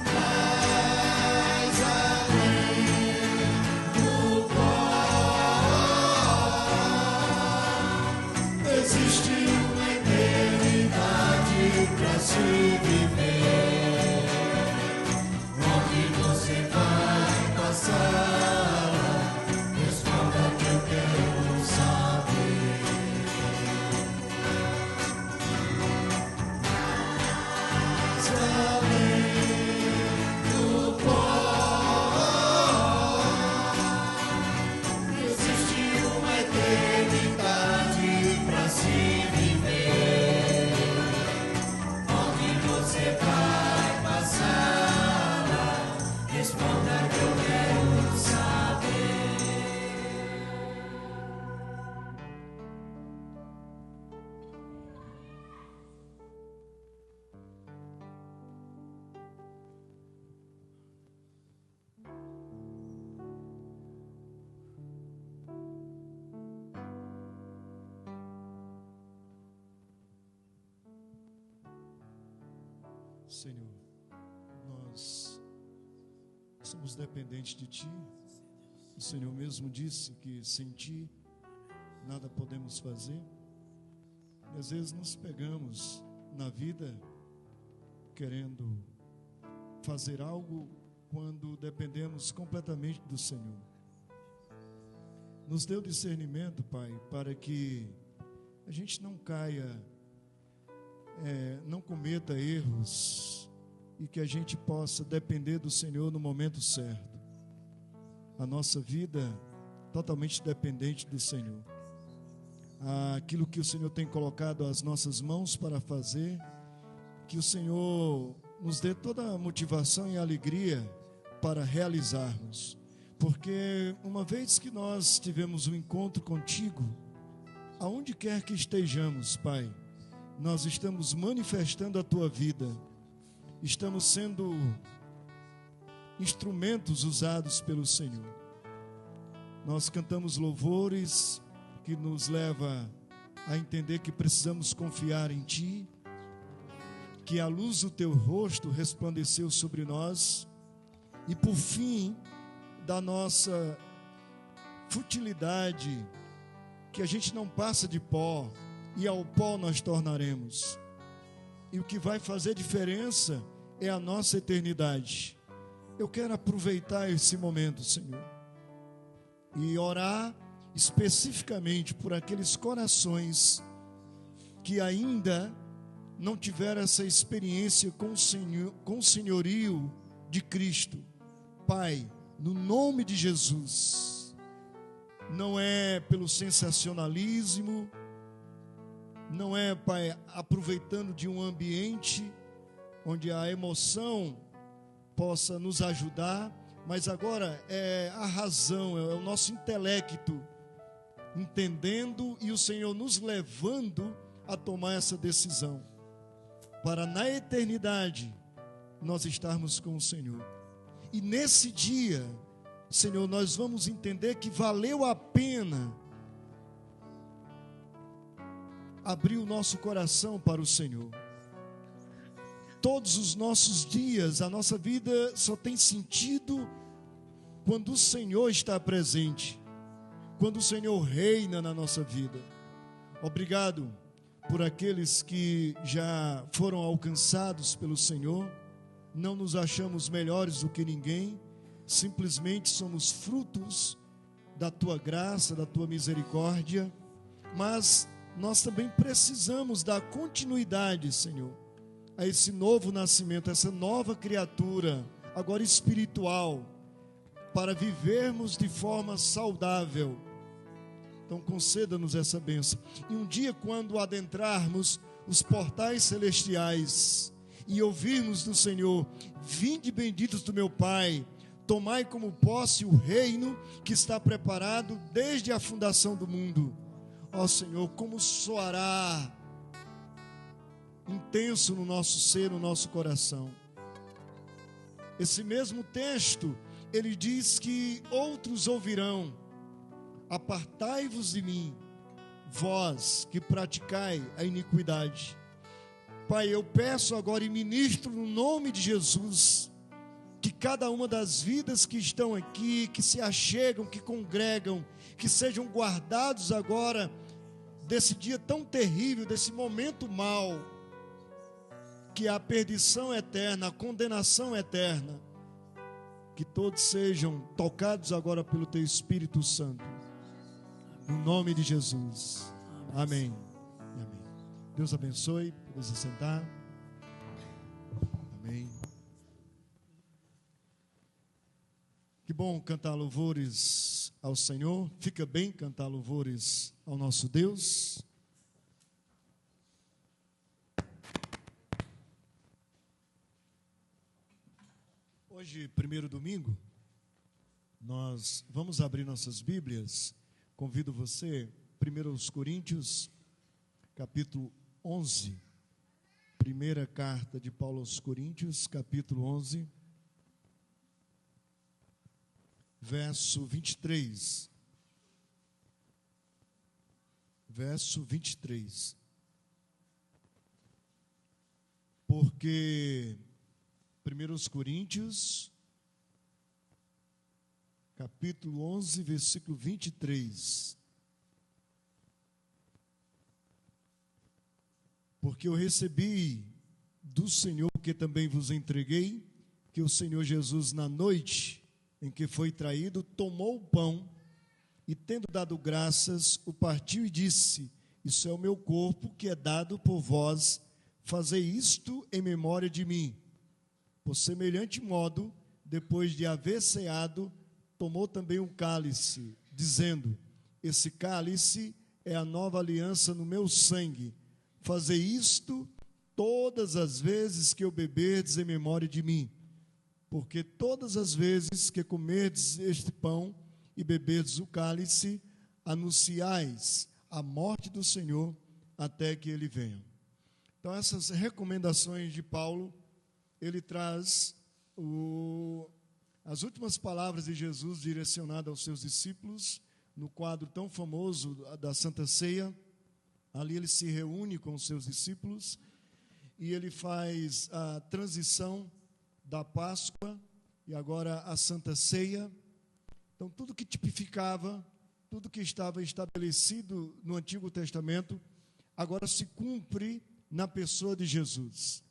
Mas além do pó existe uma eternidade pra se viver, onde você vai passar. Responda que eu quero saber. Mas além do pó existe uma eternidade pra se viver, onde você vai passar. Responda que eu quero saber. Senhor, nós somos dependentes de Ti. O Senhor mesmo disse que sem Ti nada podemos fazer. E às vezes nos pegamos na vida querendo fazer algo quando dependemos completamente do Senhor. Nos dê o discernimento, Pai, para que a gente não caia, não cometa erros e que a gente possa depender do Senhor no momento certo. A nossa vida totalmente dependente do Senhor. Aquilo que o Senhor tem colocado às nossas mãos para fazer, que o Senhor nos dê toda a motivação e alegria para realizarmos. Porque uma vez que nós tivemos um encontro contigo, aonde quer que estejamos, Pai, nós estamos manifestando a Tua vida, estamos sendo instrumentos usados pelo Senhor. Nós cantamos louvores que nos leva a entender que precisamos confiar em Ti, que a luz do Teu rosto resplandeceu sobre nós, e por fim da nossa futilidade, que a gente não passa de pó, e ao pó nós tornaremos. E o que vai fazer diferença é a nossa eternidade. Eu quero aproveitar esse momento, Senhor, e orar especificamente por aqueles corações que ainda não tiveram essa experiência com o senhorio de Cristo. Pai, no nome de Jesus, não é pelo sensacionalismo, não é, Pai, aproveitando de um ambiente onde a emoção possa nos ajudar, mas agora é a razão, é o nosso intelecto entendendo e o Senhor nos levando a tomar essa decisão, para na eternidade nós estarmos com o Senhor. E nesse dia, Senhor, nós vamos entender que valeu a pena abrir o nosso coração para o Senhor. Todos os nossos dias, a nossa vida só tem sentido quando o Senhor está presente, quando o Senhor reina na nossa vida. Obrigado por aqueles que já foram alcançados pelo Senhor. Não nos achamos melhores do que ninguém, simplesmente somos frutos da Tua graça, da Tua misericórdia, mas nós também precisamos dar continuidade, Senhor, a esse novo nascimento, essa nova criatura, agora espiritual, para vivermos de forma saudável. Então conceda-nos essa bênção. E um dia, quando adentrarmos os portais celestiais e ouvirmos do Senhor: vinde benditos do meu Pai, tomai como posse o reino que está preparado desde a fundação do mundo. Ó Senhor, como soará intenso no nosso ser, no nosso coração. Esse mesmo texto, ele diz que outros ouvirão: apartai-vos de mim, vós que praticai a iniquidade. Pai, eu peço agora e ministro no nome de Jesus, que cada uma das vidas que estão aqui, que se achegam, que congregam, que sejam guardados agora desse dia tão terrível, desse momento mau, que é a perdição eterna, a condenação eterna, que todos sejam tocados agora pelo Teu Espírito Santo, no nome de Jesus. Amém. Amém. Deus abençoe. Podemos se sentar. Amém. Que bom cantar louvores ao Senhor. Fica bem cantar louvores ao nosso Deus. Hoje, primeiro domingo, nós vamos abrir nossas Bíblias. Convido você, 1 Coríntios, capítulo 11. Primeira carta de Paulo aos Coríntios, capítulo 11. Verso 23. Verso 23. Porque 1 Coríntios capítulo 11, versículo 23. Porque eu recebi do Senhor, que também vos entreguei, que o Senhor Jesus, na noite em que foi traído, tomou o pão e, tendo dado graças, o partiu e disse: isso é o meu corpo, que é dado por vós, fazei isto em memória de mim. Por semelhante modo, depois de haver ceado, tomou também um cálice, dizendo: esse cálice é a nova aliança no meu sangue. Fazei isto todas as vezes que eu beberdes em memória de mim. Porque todas as vezes que comerdes este pão e beberdes o cálice, anunciais a morte do Senhor até que ele venha. Então, essas recomendações de Paulo, ele traz as últimas palavras de Jesus direcionadas aos seus discípulos, no quadro tão famoso da Santa Ceia. Ali ele se reúne com os seus discípulos e ele faz a transição da Páscoa e agora a Santa Ceia. Então, tudo que tipificava, tudo que estava estabelecido no Antigo Testamento, agora se cumpre na pessoa de Jesus.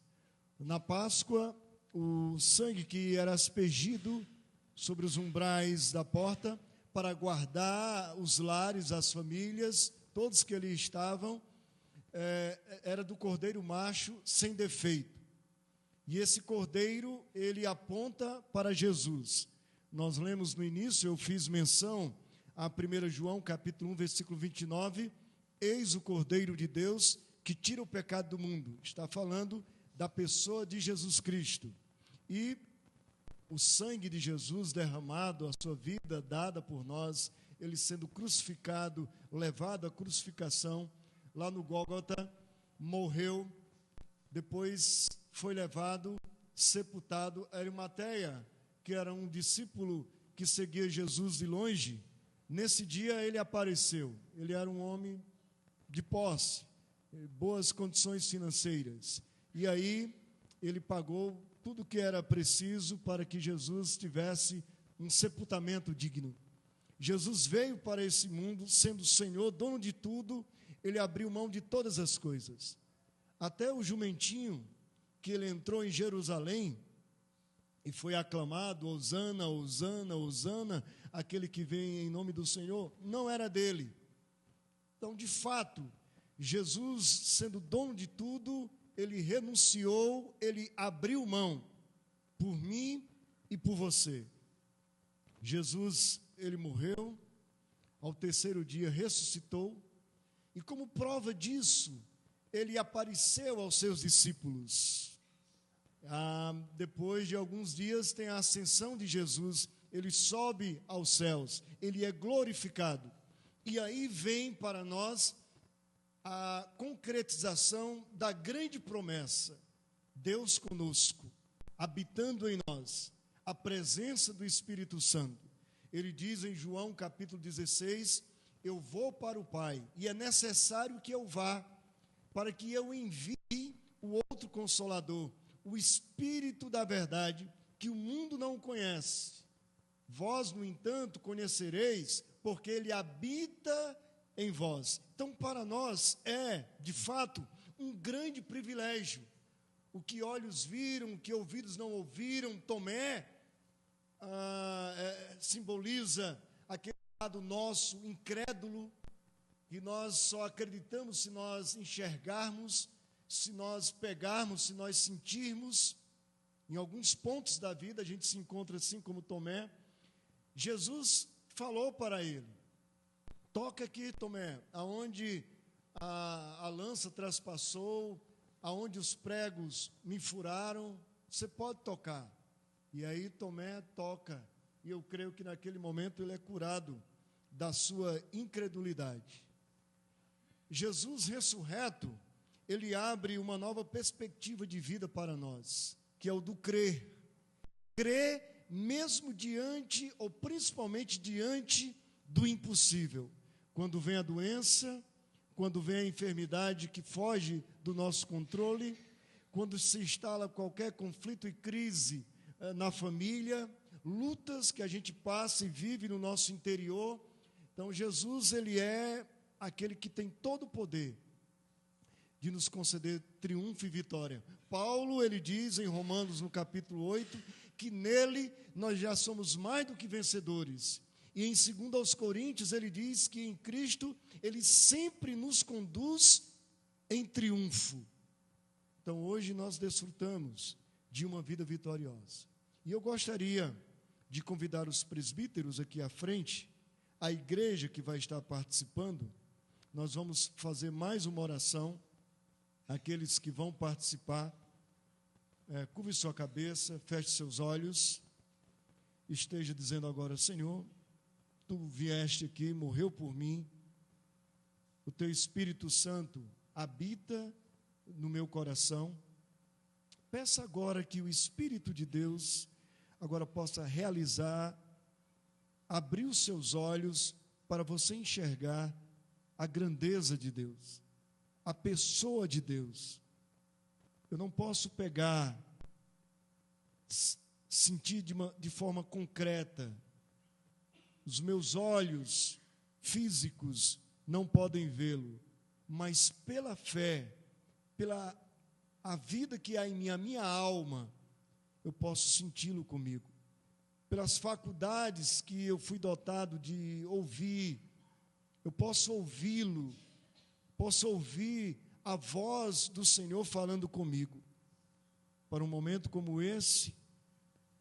Na Páscoa, o sangue que era aspergido sobre os umbrais da porta para guardar os lares, as famílias, todos que ali estavam, era do cordeiro macho sem defeito. E esse cordeiro, ele aponta para Jesus. Nós lemos no início, eu fiz menção a 1 João, capítulo 1, versículo 29, eis o cordeiro de Deus que tira o pecado do mundo. Está falando da pessoa de Jesus Cristo. E o sangue de Jesus derramado, a sua vida dada por nós, ele sendo crucificado, levado à crucificação, lá no Gólgota, morreu, depois foi levado, sepultado. Arimateia, que era um discípulo que seguia Jesus de longe, nesse dia ele apareceu. Ele era um homem de posse, boas condições financeiras. E aí ele pagou tudo o que era preciso para que Jesus tivesse um sepultamento digno. Jesus veio para esse mundo, sendo Senhor, dono de tudo, ele abriu mão de todas as coisas. Até o jumentinho, que ele entrou em Jerusalém e foi aclamado, Hosana, Hosana, Hosana, aquele que vem em nome do Senhor, não era dele. Então, de fato, Jesus, sendo dono de tudo, ele renunciou, ele abriu mão por mim e por você. Jesus, ele morreu, ao terceiro dia ressuscitou, e como prova disso, ele apareceu aos seus discípulos. Depois de alguns dias tem a ascensão de Jesus, ele sobe aos céus, ele é glorificado. E aí vem para nós a concretização da grande promessa, Deus conosco, habitando em nós, a presença do Espírito Santo. Ele diz em João capítulo 16, eu vou para o Pai, e é necessário que eu vá, para que eu envie o outro Consolador, o Espírito da verdade, que o mundo não conhece. Vós, no entanto, conhecereis, porque ele habita em vós. Então, para nós é, de fato, um grande privilégio. O que olhos viram, o que ouvidos não ouviram. Tomé simboliza aquele lado nosso incrédulo, que nós só acreditamos se nós enxergarmos, se nós pegarmos, se nós sentirmos. Em alguns pontos da vida a gente se encontra assim como Tomé. Jesus falou para ele: toca aqui, Tomé, aonde a lança traspassou, aonde os pregos me furaram, você pode tocar. E aí Tomé toca, e eu creio que naquele momento ele é curado da sua incredulidade. Jesus ressurreto, ele abre uma nova perspectiva de vida para nós, que é o do crer. Crer mesmo diante, ou principalmente diante do impossível. Quando vem a doença, quando vem a enfermidade que foge do nosso controle, quando se instala qualquer conflito e crise na família, lutas que a gente passa e vive no nosso interior. Então, Jesus, ele é aquele que tem todo o poder de nos conceder triunfo e vitória. Paulo, ele diz em Romanos, no capítulo 8, que nele nós já somos mais do que vencedores. E em 2 aos Coríntios, ele diz que em Cristo, ele sempre nos conduz em triunfo. Então, hoje nós desfrutamos de uma vida vitoriosa. E eu gostaria de convidar os presbíteros aqui à frente, a igreja que vai estar participando. Nós vamos fazer mais uma oração. Aqueles que vão participar, curve sua cabeça, feche seus olhos, esteja dizendo agora: Senhor, Tu vieste aqui, morreu por mim, o Teu Espírito Santo habita no meu coração. Peça agora que o Espírito de Deus agora possa realizar, abrir os seus olhos para você enxergar a grandeza de Deus, a pessoa de Deus. Eu não posso pegar, sentir de forma concreta. Os meus olhos físicos não podem vê-lo, mas pela fé, pela a vida que há em mim, a minha alma, eu posso senti-lo comigo. Pelas faculdades que eu fui dotado de ouvir, eu posso ouvi-lo, posso ouvir a voz do Senhor falando comigo. Para um momento como esse,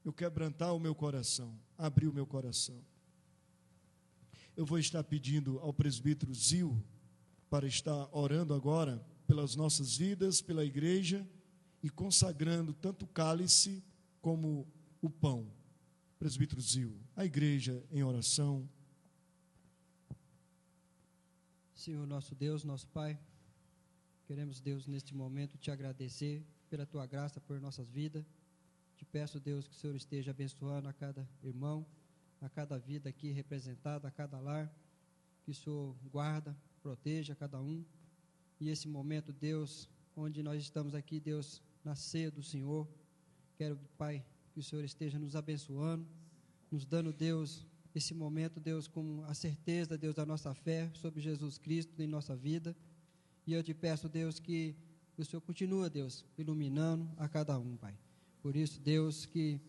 eu quebrantar o meu coração, abrir o meu coração. Eu vou estar pedindo ao presbítero Zil para estar orando agora pelas nossas vidas, pela igreja, e consagrando tanto o cálice como o pão. Presbítero Zil, a igreja em oração. Senhor nosso Deus, nosso Pai, queremos, Deus, neste momento te agradecer pela tua graça por nossas vidas. Te peço, Deus, que o Senhor esteja abençoando a cada irmão, a cada vida aqui representada, a cada lar, que o Senhor guarda, proteja cada um. E esse momento, Deus, onde nós estamos aqui, Deus, na ceia do Senhor, quero, Pai, que o Senhor esteja nos abençoando, nos dando, Deus, esse momento, Deus, com a certeza, Deus, da nossa fé sobre Jesus Cristo em nossa vida. E eu te peço, Deus, que o Senhor continue, Deus, iluminando a cada um, Pai. Por isso, Deus, que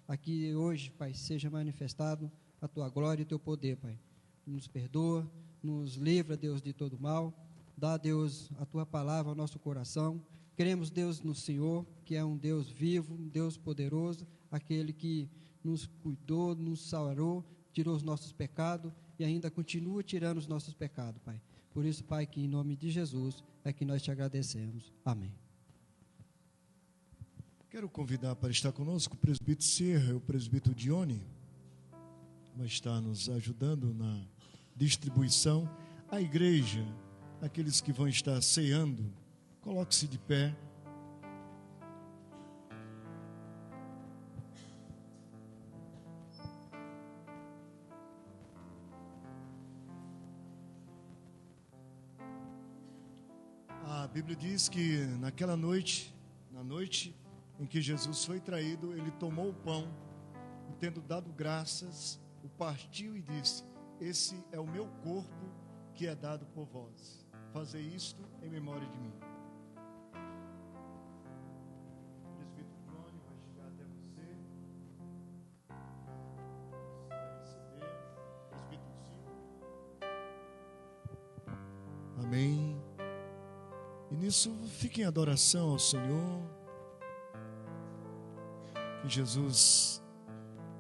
aqui hoje, Pai, seja manifestado a tua glória e o teu poder, Pai. Nos perdoa, nos livra, Deus, de todo mal. Dá, Deus, a tua palavra ao nosso coração. Cremos, Deus, no Senhor, que é um Deus vivo, um Deus poderoso, aquele que nos cuidou, nos sarou, tirou os nossos pecados e ainda continua tirando os nossos pecados, Pai. Por isso, Pai, que em nome de Jesus é que nós te agradecemos. Amém. Quero convidar para estar conosco o presbítero Serra e o presbítero Dione, vai estar nos ajudando na distribuição. A igreja, aqueles que vão estar ceando, coloque-se de pé. A Bíblia diz que naquela noite, na noite em que Jesus foi traído, ele tomou o pão e, tendo dado graças, o partiu e disse: esse é o meu corpo que é dado por vós. Fazei isto em memória de mim. O presbítero Crônio vai chegar até você. Você vai receber. Presbítero Silvio. Amém. E nisso, fique em adoração ao Senhor. Que Jesus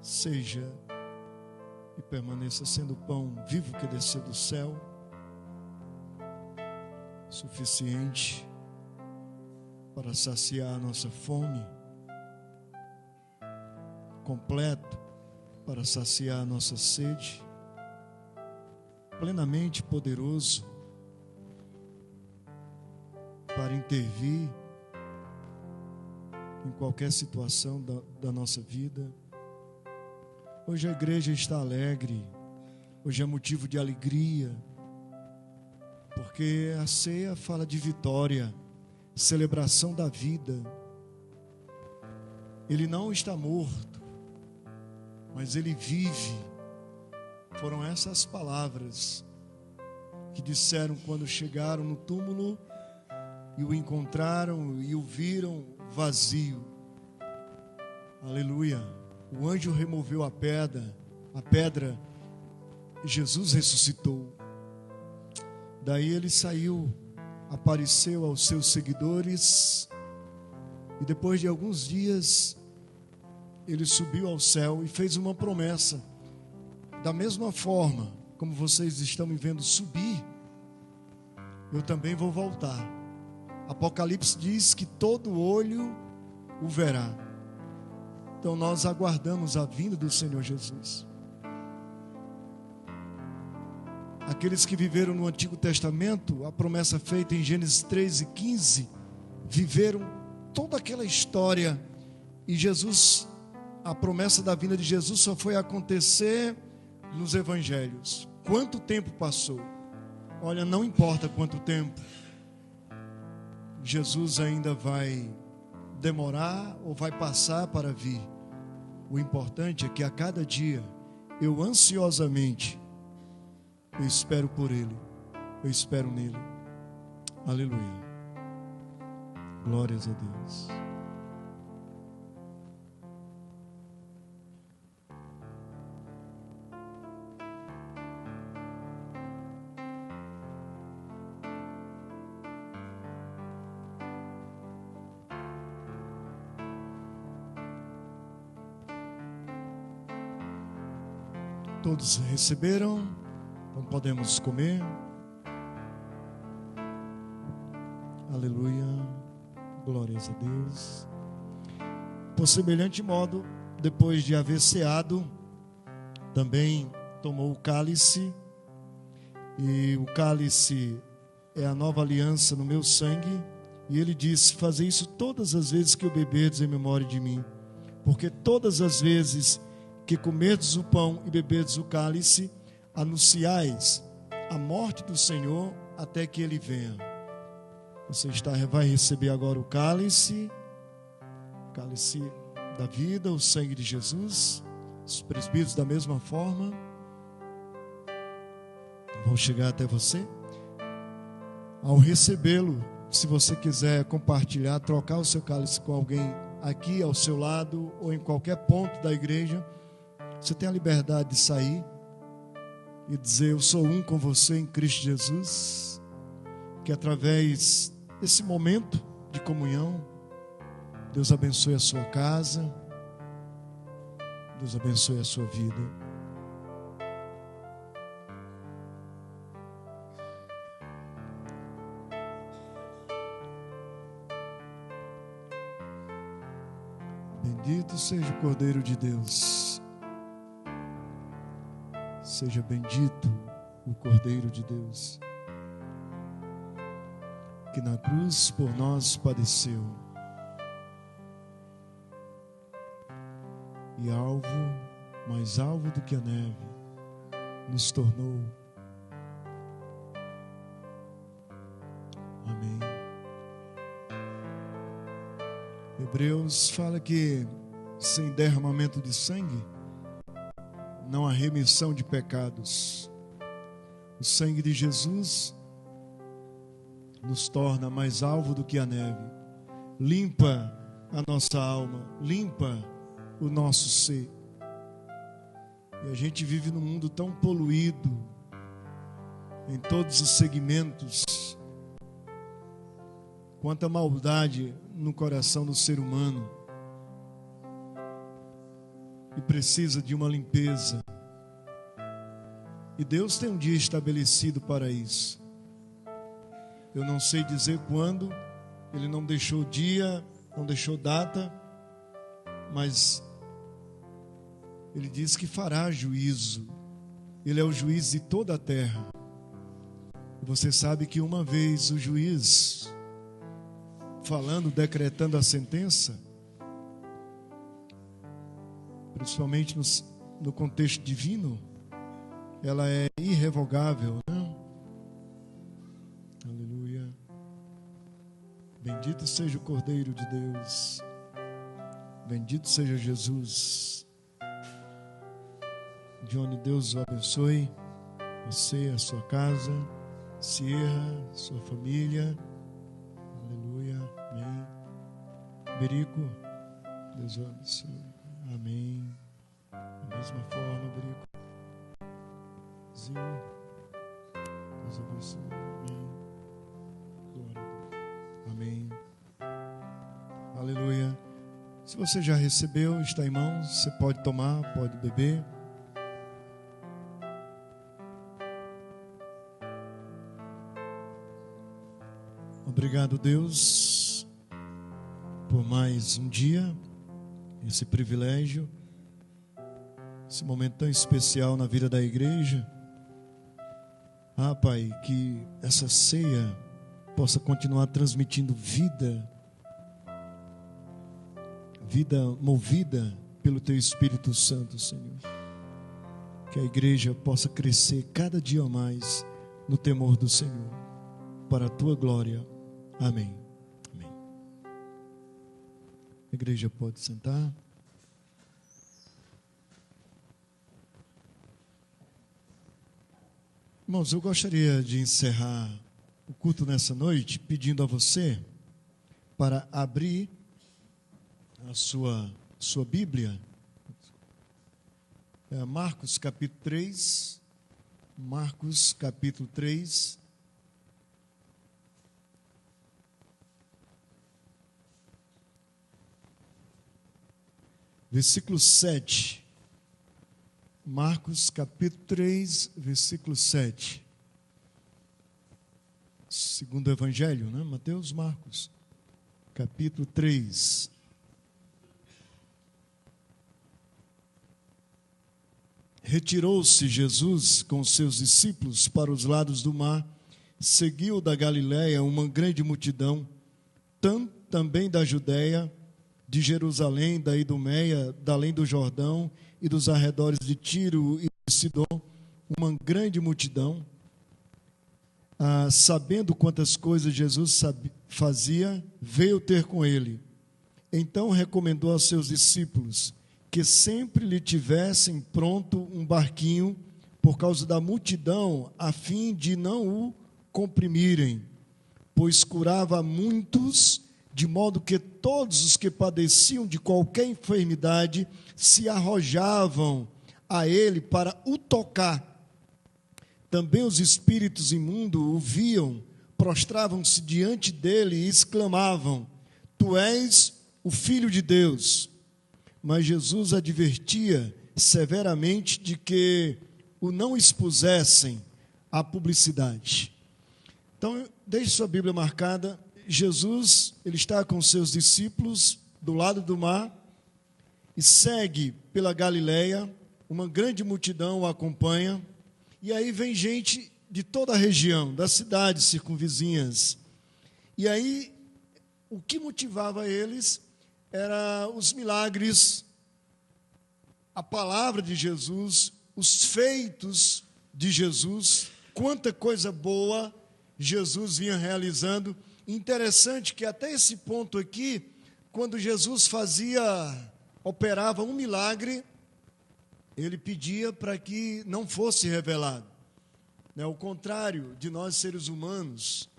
seja e permaneça sendo o pão vivo que desceu do céu, suficiente para saciar a nossa fome, completo para saciar a nossa sede, plenamente poderoso para intervir em qualquer situação da nossa vida. Hoje a igreja está alegre, hoje é motivo de alegria, porque a ceia fala de vitória, celebração da vida. Ele não está morto, mas ele vive. Foram essas palavras que disseram quando chegaram no túmulo e o encontraram e o viram vazio. Aleluia. O anjo removeu a pedra, e Jesus ressuscitou. Daí ele saiu, apareceu aos seus seguidores, e depois de alguns dias ele subiu ao céu e fez uma promessa. Da mesma forma como vocês estão me vendo subir, eu também vou voltar. Apocalipse diz que todo olho o verá. Então nós aguardamos a vinda do Senhor Jesus. Aqueles que viveram no Antigo Testamento, a promessa feita em Gênesis 3:15, viveram toda aquela história, e Jesus, a promessa da vinda de Jesus só foi acontecer nos evangelhos. Quanto tempo passou? Olha, não importa quanto tempo, Jesus ainda vai demorar ou vai passar para vir. O importante é que a cada dia eu ansiosamente eu espero por Ele, eu espero nele. Aleluia. Glórias a Deus. Todos receberam? Então podemos comer. Aleluia. Glórias a Deus. Por semelhante modo, depois de haver ceado, também tomou o cálice. E o cálice é a nova aliança no meu sangue. E ele disse: fazei isso todas as vezes que o beberdes em memória de mim. Porque todas as vezes que comerdes o pão e beberdes o cálice, anunciais a morte do Senhor até que Ele venha. Você vai receber agora o cálice da vida, o sangue de Jesus. Os presbíteros da mesma forma vão chegar até você. Ao recebê-lo, se você quiser compartilhar, trocar o seu cálice com alguém aqui ao seu lado ou em qualquer ponto da igreja, você tem a liberdade de sair e dizer: eu sou um com você em Cristo Jesus. Que através desse momento de comunhão, Deus abençoe a sua casa, Deus abençoe a sua vida. Bendito seja o Cordeiro de Deus. Seja bendito o Cordeiro de Deus, que na cruz por nós padeceu, e mais alvo do que a neve, nos tornou. Amém. Hebreus fala que sem derramamento de sangue não há remissão de pecados. O sangue de Jesus nos torna mais alvo do que a neve. Limpa a nossa alma, limpa o nosso ser. E a gente vive num mundo tão poluído, em todos os segmentos. Quanta maldade no coração do ser humano. E precisa de uma limpeza. E Deus tem um dia estabelecido para isso. Eu não sei dizer quando, Ele não deixou dia, não deixou data, mas Ele diz que fará juízo. Ele é o juiz de toda a terra. E você sabe que uma vez o juiz, falando, decretando a sentença, principalmente no contexto divino, ela é irrevogável, né? Aleluia. Bendito seja o Cordeiro de Deus. Bendito seja Jesus. Johnny, Deus o abençoe. Você, a sua casa, Sierra, sua família. Aleluia. Amém. Berico, Deus o abençoe. Amém. Da mesma forma, Berico. Zinho, Deus abençoe. Amém. Glória a Deus. Amém. Aleluia. Se você já recebeu, está em mãos, você pode tomar, pode beber. Obrigado, Deus, por mais um dia, esse privilégio, esse momento tão especial na vida da igreja. Pai, que essa ceia possa continuar transmitindo vida movida pelo Teu Espírito Santo, Senhor. Que a igreja possa crescer cada dia mais no temor do Senhor, para a Tua glória. Amém. Amém. A igreja pode sentar. Irmãos, eu gostaria de encerrar o culto nessa noite pedindo a você para abrir a sua Bíblia. Marcos capítulo 3. Marcos capítulo 3. Versículo 7. Marcos capítulo 3, versículo 7. Segundo o Evangelho, né? Mateus, Marcos, capítulo 3. Retirou-se Jesus com seus discípulos para os lados do mar, seguiu da Galiléia uma grande multidão, também da Judéia, de Jerusalém, da Idumeia, da além do Jordão e dos arredores de Tiro e de Sidom, uma grande multidão. Sabendo quantas coisas Jesus fazia, veio ter com ele. Então recomendou aos seus discípulos que sempre lhe tivessem pronto um barquinho por causa da multidão, a fim de não o comprimirem, pois curava muitos, de modo que todos os que padeciam de qualquer enfermidade se arrojavam a ele para o tocar. Também os espíritos imundos o viam, prostravam-se diante dele e exclamavam: Tu és o Filho de Deus. Mas Jesus advertia severamente de que o não expusessem à publicidade. Então, deixe sua Bíblia marcada. Jesus, ele está com seus discípulos do lado do mar e segue pela Galiléia, uma grande multidão o acompanha, e aí vem gente de toda a região, das cidades circunvizinhas. E aí, o que motivava eles era os milagres, a palavra de Jesus, os feitos de Jesus, quanta coisa boa Jesus vinha realizando. Interessante que até esse ponto aqui, quando Jesus operava um milagre, ele pedia para que não fosse revelado. Ao contrário de nós seres humanos,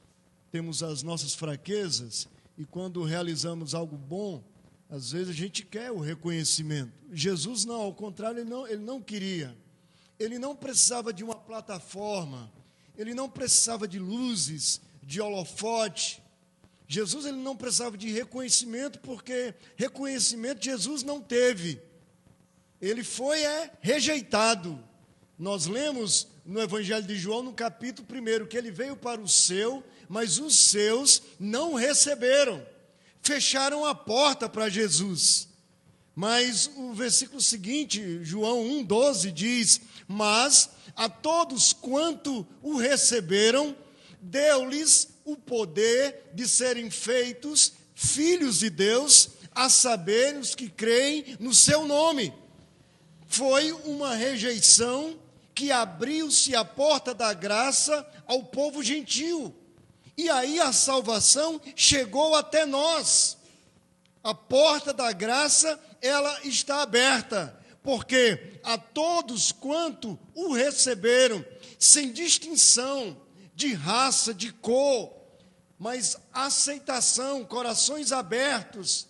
temos as nossas fraquezas, e quando realizamos algo bom, às vezes a gente quer o reconhecimento. Jesus não, ao contrário, ele não queria. Ele não precisava de uma plataforma, ele não precisava de luzes, de holofote. Jesus, ele não precisava de reconhecimento, porque reconhecimento Jesus não teve. Ele foi rejeitado. Nós lemos no Evangelho de João, no capítulo 1, que ele veio para o seu, mas os seus não receberam. Fecharam a porta para Jesus. Mas o versículo seguinte, João 1,12, diz: Mas a todos quanto o receberam, deu-lhes o poder de serem feitos filhos de Deus, a saber, os que creem no seu nome. Foi uma rejeição que abriu-se a porta da graça ao povo gentil. E aí a salvação chegou até nós. A porta da graça, ela está aberta. porque a todos quanto o receberam, sem distinção de raça, de cor, mas aceitação, corações abertos,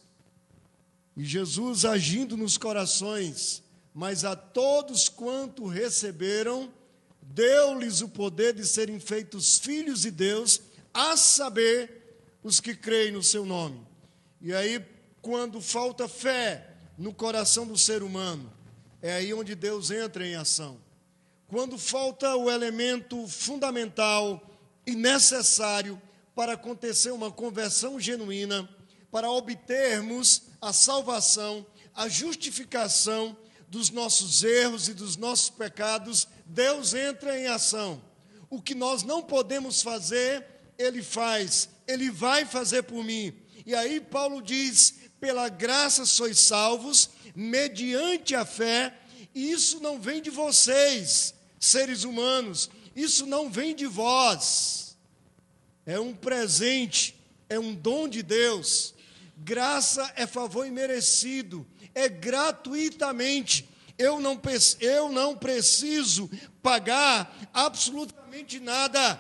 e Jesus agindo nos corações, mas a todos quanto receberam, deu-lhes o poder de serem feitos filhos de Deus, a saber, os que creem no seu nome. E aí, quando falta fé no coração do ser humano, é aí onde Deus entra em ação. Quando falta o elemento fundamental e necessário para acontecer uma conversão genuína, para obtermos a salvação, a justificação dos nossos erros e dos nossos pecados, Deus entra em ação. O que nós não podemos fazer, Ele faz, Ele vai fazer por mim. E aí Paulo diz, pela graça sois salvos, mediante a fé, e isso não vem de vocês, seres humanos, isso não vem de vós, é um presente, é um dom de Deus. Graça é favor imerecido, é gratuitamente. Eu não preciso pagar absolutamente nada.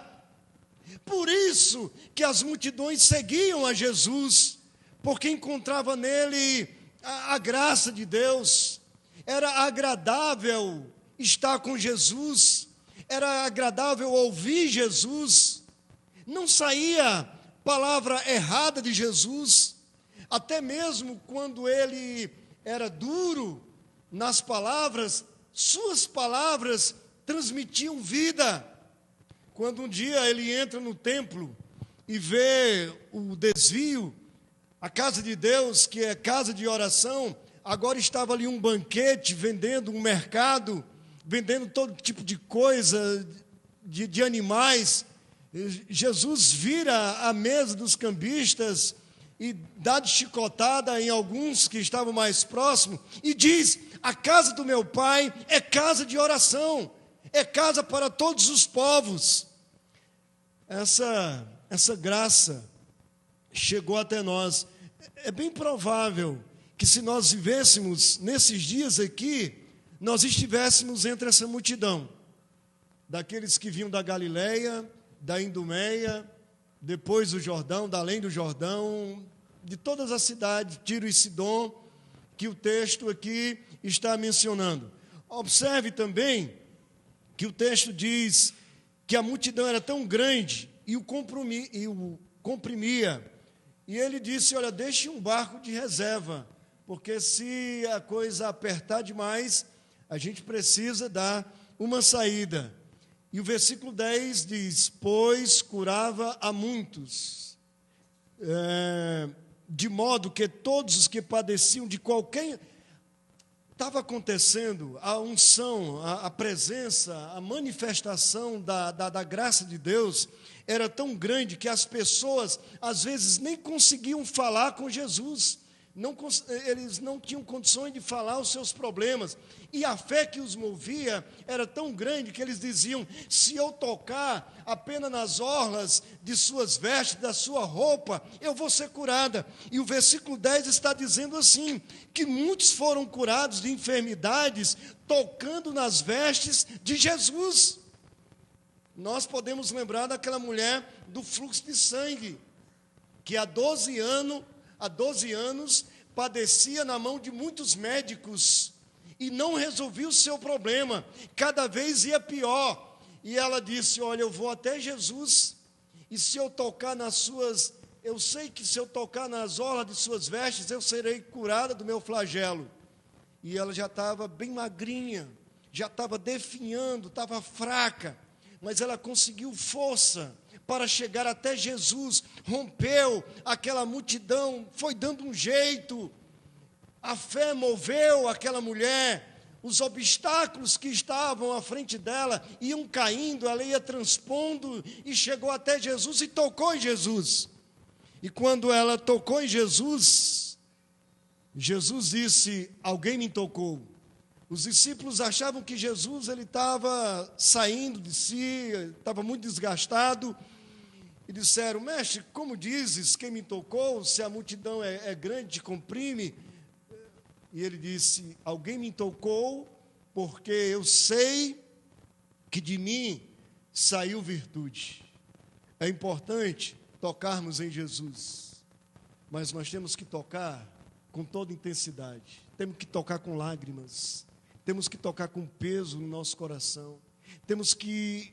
Por isso que as multidões seguiam a Jesus, porque encontrava nele a graça de Deus. Era agradável estar com Jesus, era agradável ouvir Jesus. Não saía palavra errada de Jesus, até mesmo quando ele era duro nas palavras, suas palavras transmitiam vida. Quando um dia ele entra no templo e vê o desvio, a casa de Deus, que é casa de oração, agora estava ali um banquete, vendendo um mercado, vendendo todo tipo de coisa, de animais. Jesus vira a mesa dos cambistas e dá de chicotada em alguns que estavam mais próximos e diz: a casa do meu pai é casa de oração, é casa para todos os povos. Essa graça chegou até nós. É bem provável que, se nós vivêssemos nesses dias aqui, nós estivéssemos entre essa multidão, daqueles que vinham da Galileia, da Idumeia, depois do Jordão, da além do Jordão, de todas as cidades, Tiro e Sidom, que o texto aqui está mencionando. Observe também que o texto diz que a multidão era tão grande e o comprimia. E ele disse: olha, deixe um barco de reserva, porque se a coisa apertar demais, a gente precisa dar uma saída. E o versículo 10 diz: pois curava a muitos, de modo que todos os que padeciam de qualquer... Estava acontecendo a unção, a presença, a manifestação da graça de Deus era tão grande que as pessoas, às vezes, nem conseguiam falar com Jesus. Eles não tinham condições de falar os seus problemas. E a fé que os movia era tão grande que eles diziam: se eu tocar apenas nas orlas de suas vestes, da sua roupa, eu vou ser curada. E o versículo 10 está dizendo assim, que muitos foram curados de enfermidades tocando nas vestes de Jesus. Nós podemos lembrar daquela mulher do fluxo de sangue, que há 12 anos padecia na mão de muitos médicos e não resolvia o seu problema, cada vez ia pior. E ela disse: olha, eu vou até Jesus, e se eu tocar eu sei que se eu tocar nas orlas de suas vestes, eu serei curada do meu flagelo. E ela já estava bem magrinha, já estava definhando, estava fraca, mas ela conseguiu força para chegar até Jesus, rompeu aquela multidão, foi dando um jeito, a fé moveu aquela mulher, os obstáculos que estavam à frente dela iam caindo, ela ia transpondo e chegou até Jesus e tocou em Jesus. E quando ela tocou em Jesus, Jesus disse: alguém me tocou. Os discípulos achavam que Jesus estava saindo de si, estava muito desgastado, e disseram: mestre, como dizes, quem me tocou? Se a multidão é grande, te comprime, e ele disse: alguém me tocou, porque eu sei que de mim saiu virtude. É importante tocarmos em Jesus, mas nós temos que tocar com toda intensidade, temos que tocar com lágrimas, temos que tocar com peso no nosso coração, temos que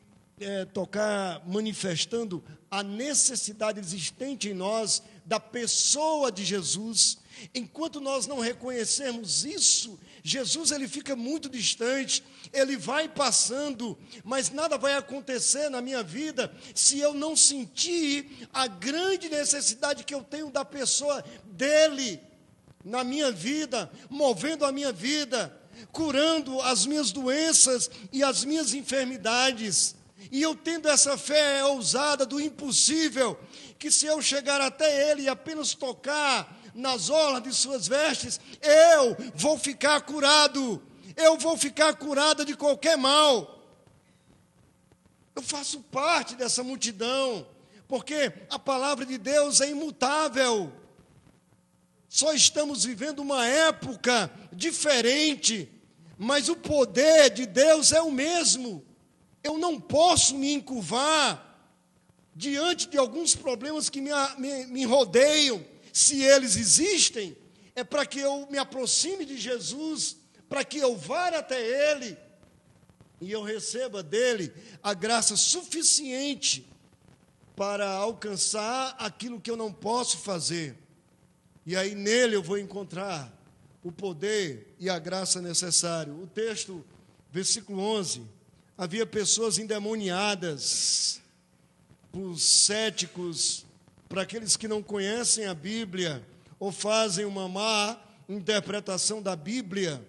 tocar manifestando a necessidade existente em nós da pessoa de Jesus. Enquanto nós não reconhecermos isso, Jesus ele fica muito distante, ele vai passando, mas nada vai acontecer na minha vida se eu não sentir a grande necessidade que eu tenho da pessoa dele na minha vida, movendo a minha vida, curando as minhas doenças e as minhas enfermidades. E eu tendo essa fé ousada do impossível, que se eu chegar até ele e apenas tocar nas orlas de suas vestes, eu vou ficar curado, eu vou ficar curada de qualquer mal. Eu faço parte dessa multidão, porque a palavra de Deus é imutável. Só estamos vivendo uma época diferente, mas o poder de Deus é o mesmo. Eu não posso me encurvar diante de alguns problemas que me rodeiam. Se eles existem, é para que eu me aproxime de Jesus, para que eu vá até Ele e eu receba dele a graça suficiente para alcançar aquilo que eu não posso fazer. E aí nele eu vou encontrar o poder e a graça necessário. O texto, versículo 11, havia pessoas endemoniadas, para os céticos, para aqueles que não conhecem a Bíblia, ou fazem uma má interpretação da Bíblia.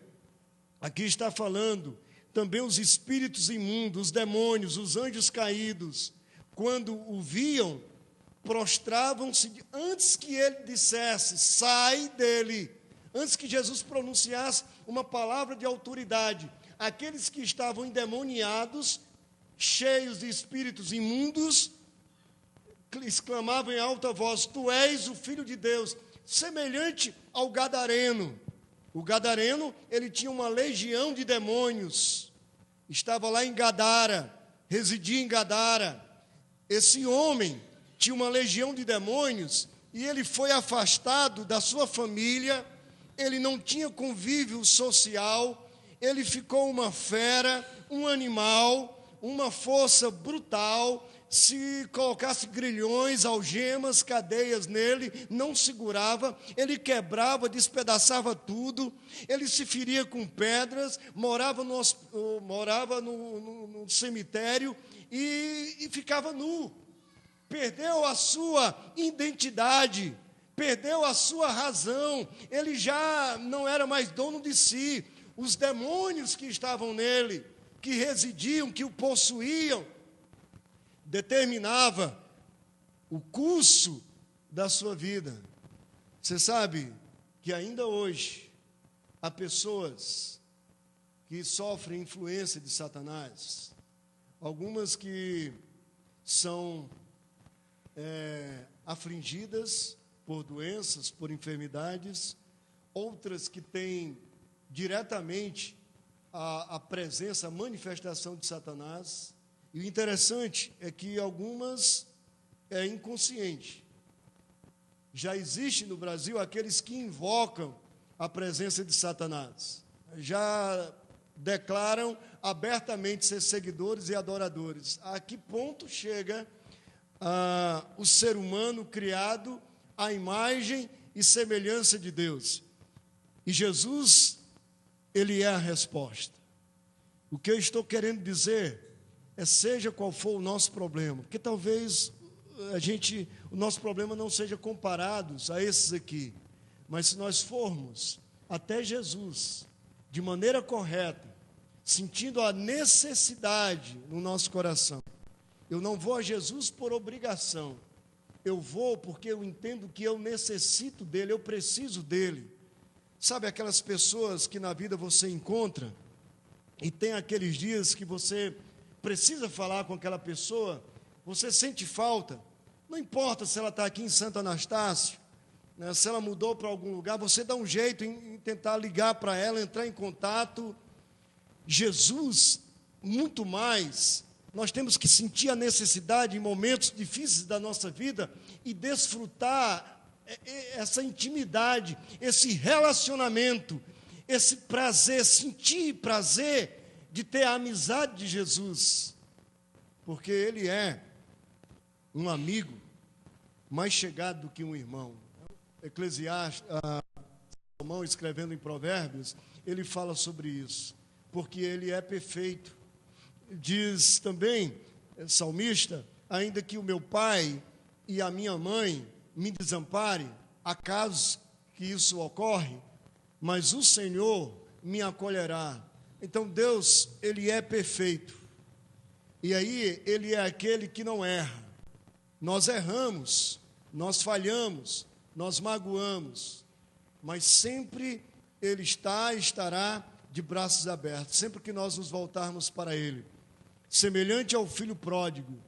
Aqui está falando também os espíritos imundos, os demônios, os anjos caídos, quando o viam, prostravam-se antes que ele dissesse, sai dele, antes que Jesus pronunciasse uma palavra de autoridade. Aqueles que estavam endemoniados, cheios de espíritos imundos, exclamavam em alta voz, tu és o Filho de Deus, semelhante ao gadareno. O gadareno, ele tinha uma legião de demônios, estava lá em Gadara, residia em Gadara. Esse homem tinha uma legião de demônios e ele foi afastado da sua família, ele não tinha convívio social, ele ficou uma fera, um animal, uma força brutal. Se colocasse grilhões, algemas, cadeias nele, não segurava, ele quebrava, despedaçava tudo, ele se feria com pedras, morava no cemitério e ficava nu. Perdeu a sua identidade, perdeu a sua razão, ele já não era mais dono de si. Os demônios que estavam nele, que residiam, que o possuíam, determinava o curso da sua vida. Você sabe que ainda hoje há pessoas que sofrem influência de Satanás, algumas que são afligidas por doenças, por enfermidades, outras que têm diretamente a presença, a manifestação de Satanás. E o interessante é que algumas é inconsciente. Já existe no Brasil aqueles que invocam a presença de Satanás. Já declaram abertamente ser seguidores e adoradores. A que ponto chega o ser humano criado à imagem e semelhança de Deus? E Jesus, ele é a resposta. O que eu estou querendo dizer seja qual for o nosso problema, porque talvez o nosso problema não seja comparado a esses aqui, mas se nós formos até Jesus, de maneira correta, sentindo a necessidade no nosso coração, eu não vou a Jesus por obrigação, eu vou porque eu entendo que eu necessito dele, eu preciso dele. Sabe aquelas pessoas que na vida você encontra, e tem aqueles dias que você precisa falar com aquela pessoa, você sente falta, não importa se ela está aqui em Santo Anastácio, né? Se ela mudou para algum lugar, você dá um jeito em tentar ligar para ela, entrar em contato. Jesus, muito mais, nós temos que sentir a necessidade em momentos difíceis da nossa vida e desfrutar essa intimidade, esse relacionamento, esse prazer, sentir prazer de ter a amizade de Jesus, porque Ele é um amigo mais chegado do que um irmão. Eclesiastes, Salomão, escrevendo em Provérbios, ele fala sobre isso, porque Ele é perfeito. Diz também, salmista, ainda que o meu pai e a minha mãe me desampare, acaso que isso ocorre, mas o Senhor me acolherá. Então Deus, Ele é perfeito, e aí Ele é aquele que não erra. Nós erramos, nós falhamos, nós magoamos, mas sempre Ele estará de braços abertos, sempre que nós nos voltarmos para Ele. Semelhante ao filho pródigo,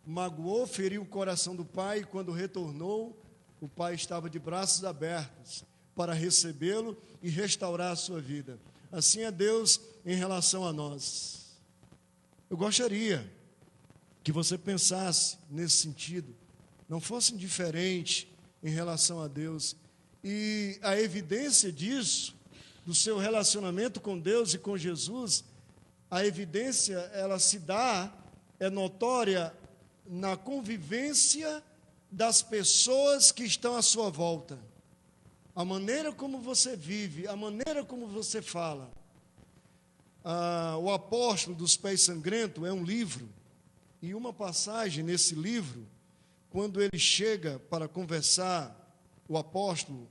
magoou, feriu o coração do pai, e quando retornou, o pai estava de braços abertos para recebê-lo e restaurar a sua vida. Assim é Deus em relação a nós. Eu gostaria que você pensasse nesse sentido, não fosse indiferente em relação a Deus. E a evidência disso, do seu relacionamento com Deus e com Jesus, a evidência, ela se dá, é notória na convivência das pessoas que estão à sua volta. A maneira como você vive, a maneira como você fala. O Apóstolo dos Pés Sangrentos é um livro, e uma passagem nesse livro, quando ele chega para conversar, o apóstolo,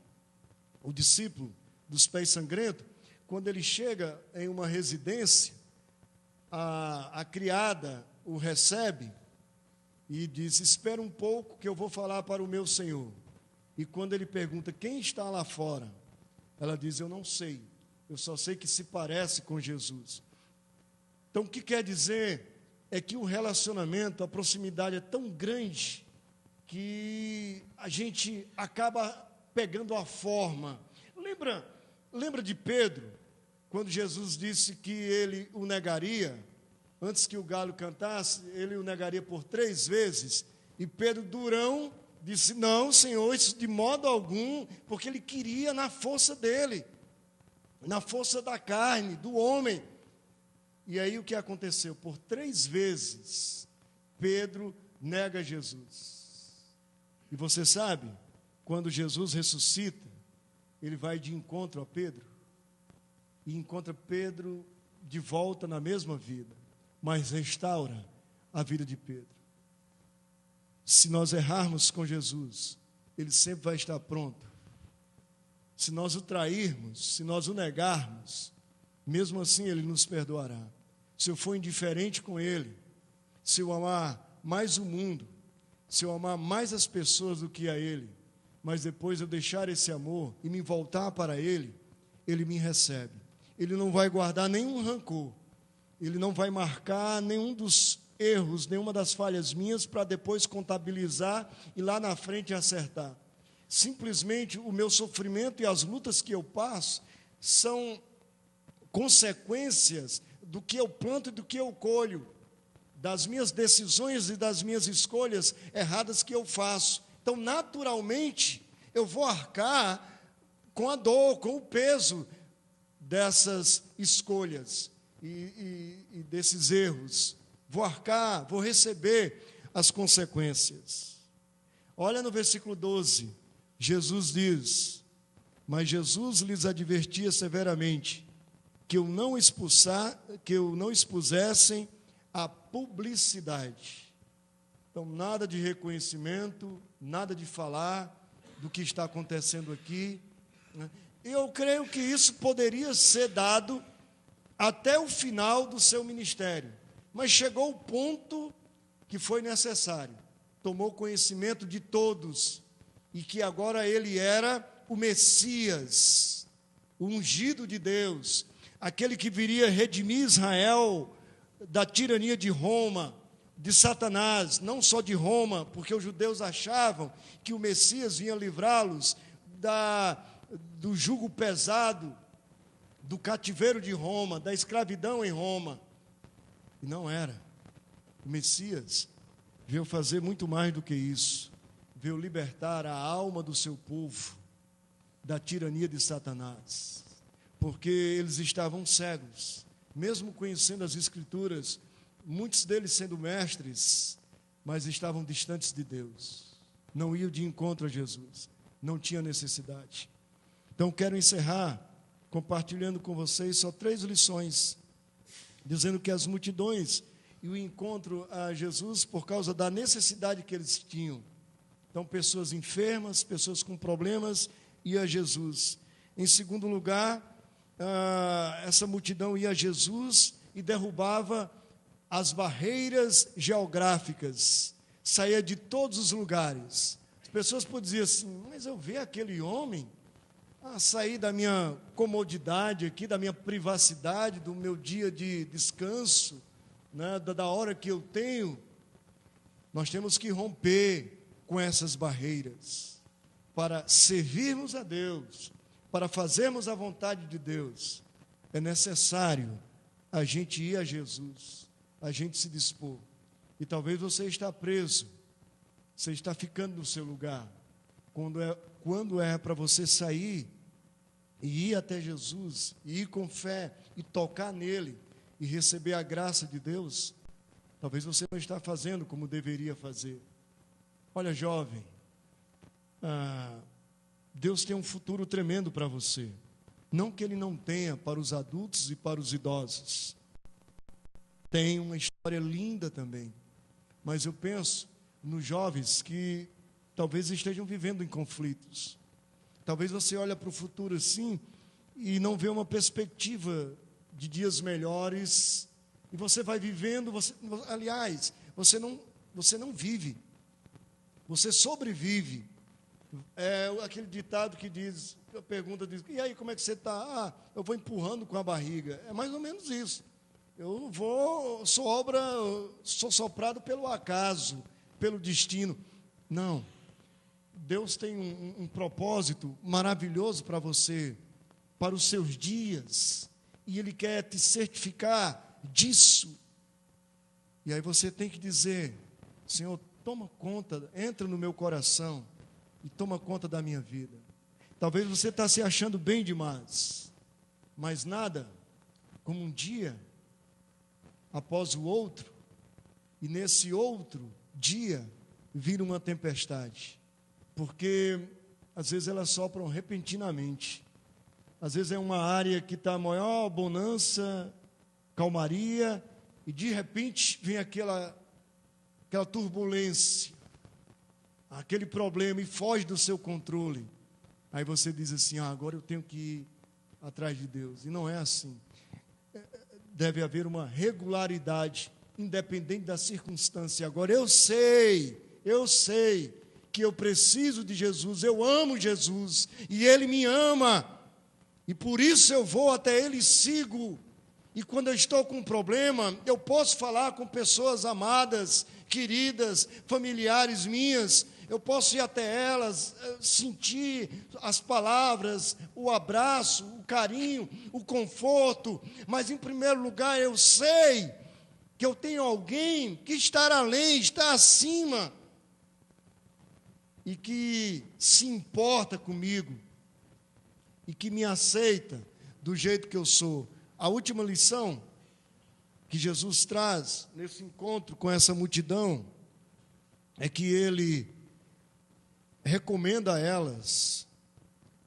o discípulo dos Pés Sangrentos, quando ele chega em uma residência, a criada o recebe e diz: espera um pouco que eu vou falar para o meu senhor. E quando ele pergunta quem está lá fora, ela diz: eu não sei, eu só sei que se parece com Jesus. Então o que quer dizer é que o relacionamento, a proximidade é tão grande que a gente acaba pegando a forma. Lembra de Pedro, quando Jesus disse que ele o negaria? Antes que o galo cantasse, ele o negaria por 3 vezes. E Pedro, durão, disse: não, Senhor, isso de modo algum, porque ele queria na força dele, na força da carne, do homem. E aí o que aconteceu? Por 3 vezes, Pedro nega Jesus. E você sabe, quando Jesus ressuscita, ele vai de encontro a Pedro, e encontra Pedro de volta na mesma vida, mas restaura a vida de Pedro. Se nós errarmos com Jesus, Ele sempre vai estar pronto. Se nós o trairmos, se nós o negarmos, mesmo assim Ele nos perdoará. Se eu for indiferente com Ele, se eu amar mais o mundo, se eu amar mais as pessoas do que a Ele, mas depois eu deixar esse amor e me voltar para Ele, Ele me recebe. Ele não vai guardar nenhum rancor, Ele não vai marcar nenhum dos erros, nenhuma das falhas minhas para depois contabilizar e lá na frente acertar. Simplesmente o meu sofrimento e as lutas que eu passo são consequências do que eu planto e do que eu colho, das minhas decisões e das minhas escolhas erradas que eu faço. Então, naturalmente, eu vou arcar com a dor, com o peso dessas escolhas e desses erros. Vou arcar, vou receber as consequências. Olha no versículo 12, Jesus diz: mas Jesus lhes advertia severamente que não expusessem a publicidade. Então, nada de reconhecimento, nada de falar do que está acontecendo aqui. Eu creio que isso poderia ser dado até o final do seu ministério, mas chegou o ponto que foi necessário. Tomou conhecimento de todos e que agora ele era o Messias, o ungido de Deus, aquele que viria redimir Israel da tirania de Roma, de Satanás, não só de Roma, porque os judeus achavam que o Messias vinha livrá-los do jugo pesado, do cativeiro de Roma, da escravidão em Roma. E não era. O Messias veio fazer muito mais do que isso. Veio libertar a alma do seu povo da tirania de Satanás. Porque eles estavam cegos. Mesmo conhecendo as Escrituras, muitos deles sendo mestres, mas estavam distantes de Deus. Não iam de encontro a Jesus. Não tinha necessidade. Então, quero encerrar compartilhando com vocês só 3 lições, dizendo que as multidões e o encontro a Jesus por causa da necessidade que eles tinham. Então, pessoas enfermas, pessoas com problemas, iam a Jesus. Em segundo lugar, essa multidão ia a Jesus e derrubava as barreiras geográficas, saía de todos os lugares. As pessoas podiam dizer assim, mas eu ver aquele homem sair da minha comodidade aqui, da minha privacidade, do meu dia de descanso, né, da hora que eu tenho. Nós temos que romper com essas barreiras para servirmos a Deus, para fazermos a vontade de Deus. É necessário a gente ir a Jesus, a gente se dispor. E talvez você está preso, você está ficando no seu lugar. Quando é para você sair e ir até Jesus, e ir com fé, e tocar nele, e receber a graça de Deus, talvez você não está fazendo como deveria fazer. Olha, jovem, Deus tem um futuro tremendo para você. Não que Ele não tenha para os adultos e para os idosos. Tem uma história linda também. Mas eu penso nos jovens que talvez estejam vivendo em conflitos. Talvez você olhe para o futuro assim e não vê uma perspectiva de dias melhores. E você vai vivendo, aliás, você não vive. Você sobrevive. É aquele ditado que diz, a pergunta diz, e aí, como é que você está? Eu vou empurrando com a barriga. É mais ou menos isso. Eu sou soprado pelo acaso, pelo destino. Não. Deus tem um propósito maravilhoso para você, para os seus dias, e Ele quer te certificar disso. E aí você tem que dizer, Senhor, toma conta, entra no meu coração e toma conta da minha vida. Talvez você está se achando bem demais, mas nada como um dia após o outro, e nesse outro dia vir uma tempestade, porque às vezes elas sopram repentinamente. Às vezes é uma área que está maior bonança, calmaria, e de repente vem aquela turbulência, aquele problema, e foge do seu controle. Aí você diz assim, agora eu tenho que ir atrás de Deus. E não é assim. Deve haver uma regularidade, independente da circunstância. Agora eu sei que eu preciso de Jesus, eu amo Jesus, e Ele me ama, e por isso eu vou até Ele e sigo. E quando eu estou com um problema, eu posso falar com pessoas amadas, queridas, familiares minhas, eu posso ir até elas, sentir as palavras, o abraço, o carinho, o conforto, mas em primeiro lugar eu sei que eu tenho alguém que está além, está acima, e que se importa comigo, e que me aceita do jeito que eu sou. A última lição que Jesus traz nesse encontro com essa multidão é que Ele recomenda a elas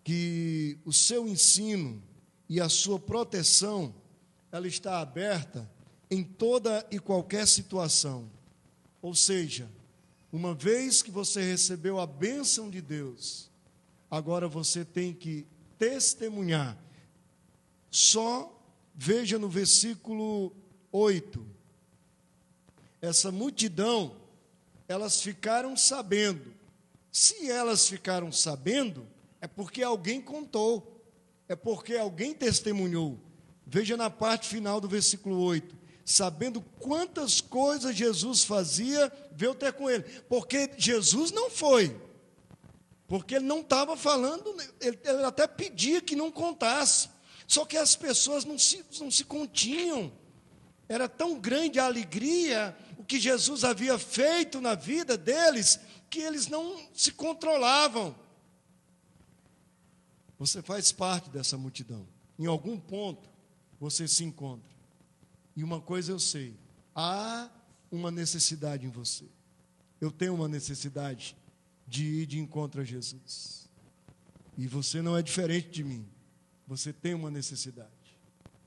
que o seu ensino e a sua proteção, ela está aberta em toda e qualquer situação. Ou seja, uma vez que você recebeu a bênção de Deus, agora você tem que testemunhar. Só veja no versículo 8, essa multidão, elas ficaram sabendo. Se elas ficaram sabendo, é porque alguém contou, é porque alguém testemunhou. Veja na parte final do versículo 8, sabendo quantas coisas Jesus fazia, veio ter com ele, porque Jesus não foi, porque ele não estava falando, ele até pedia que não contasse, só que as pessoas não se continham. Era tão grande a alegria, o que Jesus havia feito na vida deles, que eles não se controlavam. Você faz parte dessa multidão. Em algum ponto, você se encontra. E uma coisa eu sei, há uma necessidade em você. Eu tenho uma necessidade de ir de encontro a Jesus. E você não é diferente de mim. Você tem uma necessidade.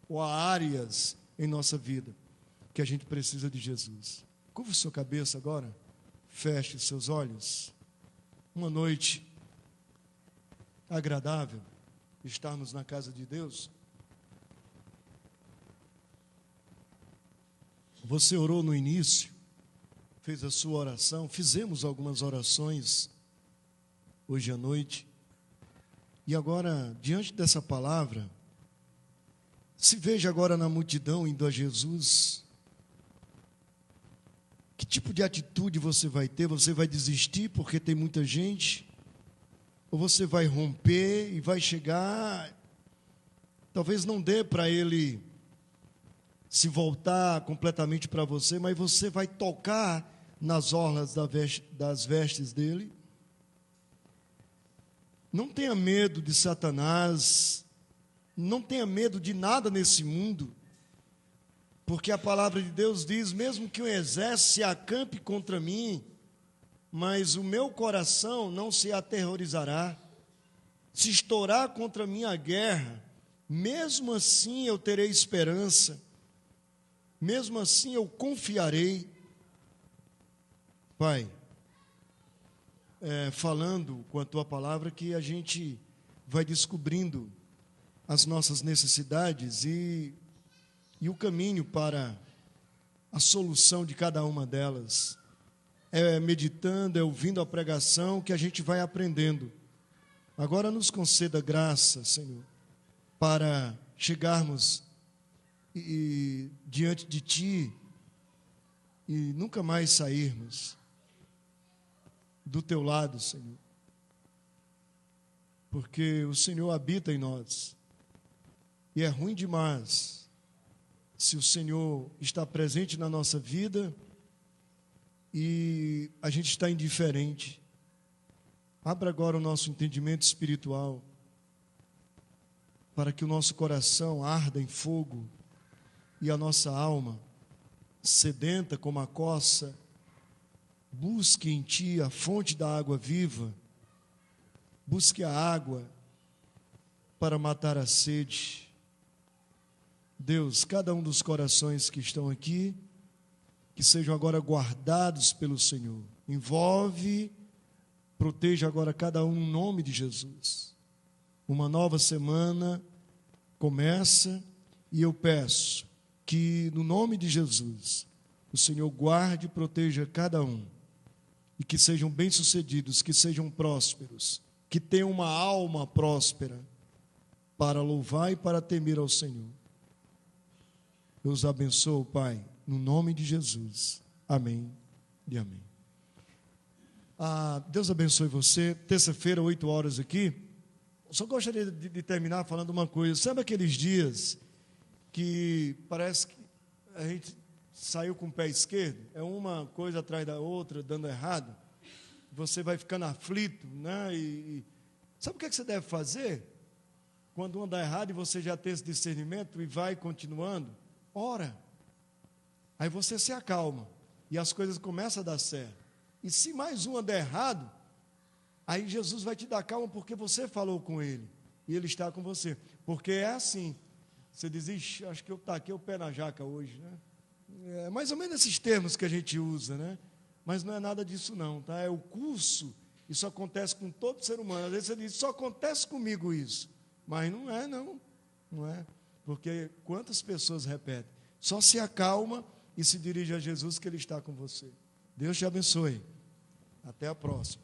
Ou há áreas em nossa vida que a gente precisa de Jesus. Curva sua cabeça agora. Feche seus olhos. Uma noite agradável, estarmos na casa de Deus. Você orou no início, fez a sua oração, fizemos algumas orações hoje à noite. E agora, diante dessa palavra, se veja agora na multidão indo a Jesus. Que tipo de atitude você vai ter? Você vai desistir porque tem muita gente? Ou você vai romper e vai chegar? Talvez não dê para ele se voltar completamente para você, mas você vai tocar nas orlas das vestes dele. Não tenha medo de Satanás, não tenha medo de nada nesse mundo, porque a palavra de Deus diz, mesmo que um exército se acampe contra mim, mas o meu coração não se aterrorizará. Se estourar contra mim a guerra, mesmo assim eu terei esperança, mesmo assim eu confiarei. Pai, falando com a Tua palavra, que a gente vai descobrindo as nossas necessidades e o caminho para a solução de cada uma delas. É meditando, é ouvindo a pregação que a gente vai aprendendo. Agora nos conceda graça, Senhor, para chegarmos diante de Ti e nunca mais sairmos do Teu lado, Senhor. Porque o Senhor habita em nós. E é ruim demais se o Senhor está presente na nossa vida e a gente está indiferente. Abra agora o nosso entendimento espiritual para que o nosso coração arda em fogo e a nossa alma, sedenta como a coça, busque em Ti a fonte da água viva, busque a água para matar a sede. Deus, cada um dos corações que estão aqui, que sejam agora guardados pelo Senhor. Envolve, proteja agora cada um em nome de Jesus. Uma nova semana começa e eu peço que no nome de Jesus o Senhor guarde e proteja cada um e que sejam bem-sucedidos, que sejam prósperos, que tenham uma alma próspera para louvar e para temer ao Senhor. Eu os abençoo, Pai, no nome de Jesus. Amém e amém. Deus abençoe você. Terça-feira, 8 horas aqui. Eu só gostaria de terminar falando uma coisa. Sabe aqueles dias que parece que a gente saiu com o pé esquerdo? É uma coisa atrás da outra, dando errado. Você vai ficando aflito, né? E sabe o que você deve fazer? Quando uma dá errado e você já tem esse discernimento e vai continuando, ora. Aí você se acalma e as coisas começam a dar certo. E se mais uma der errado, aí Jesus vai te dar calma porque você falou com Ele e Ele está com você. Porque é assim, você diz, ixi, acho que eu taquei o pé na jaca hoje, né? É mais ou menos esses termos que a gente usa, né? Mas não é nada disso não, tá? É o curso, isso acontece com todo ser humano. Às vezes você diz, só acontece comigo isso. Mas não é, não é. Porque quantas pessoas repetem? Só se acalma e se dirige a Jesus que Ele está com você. Deus te abençoe. Até a próxima.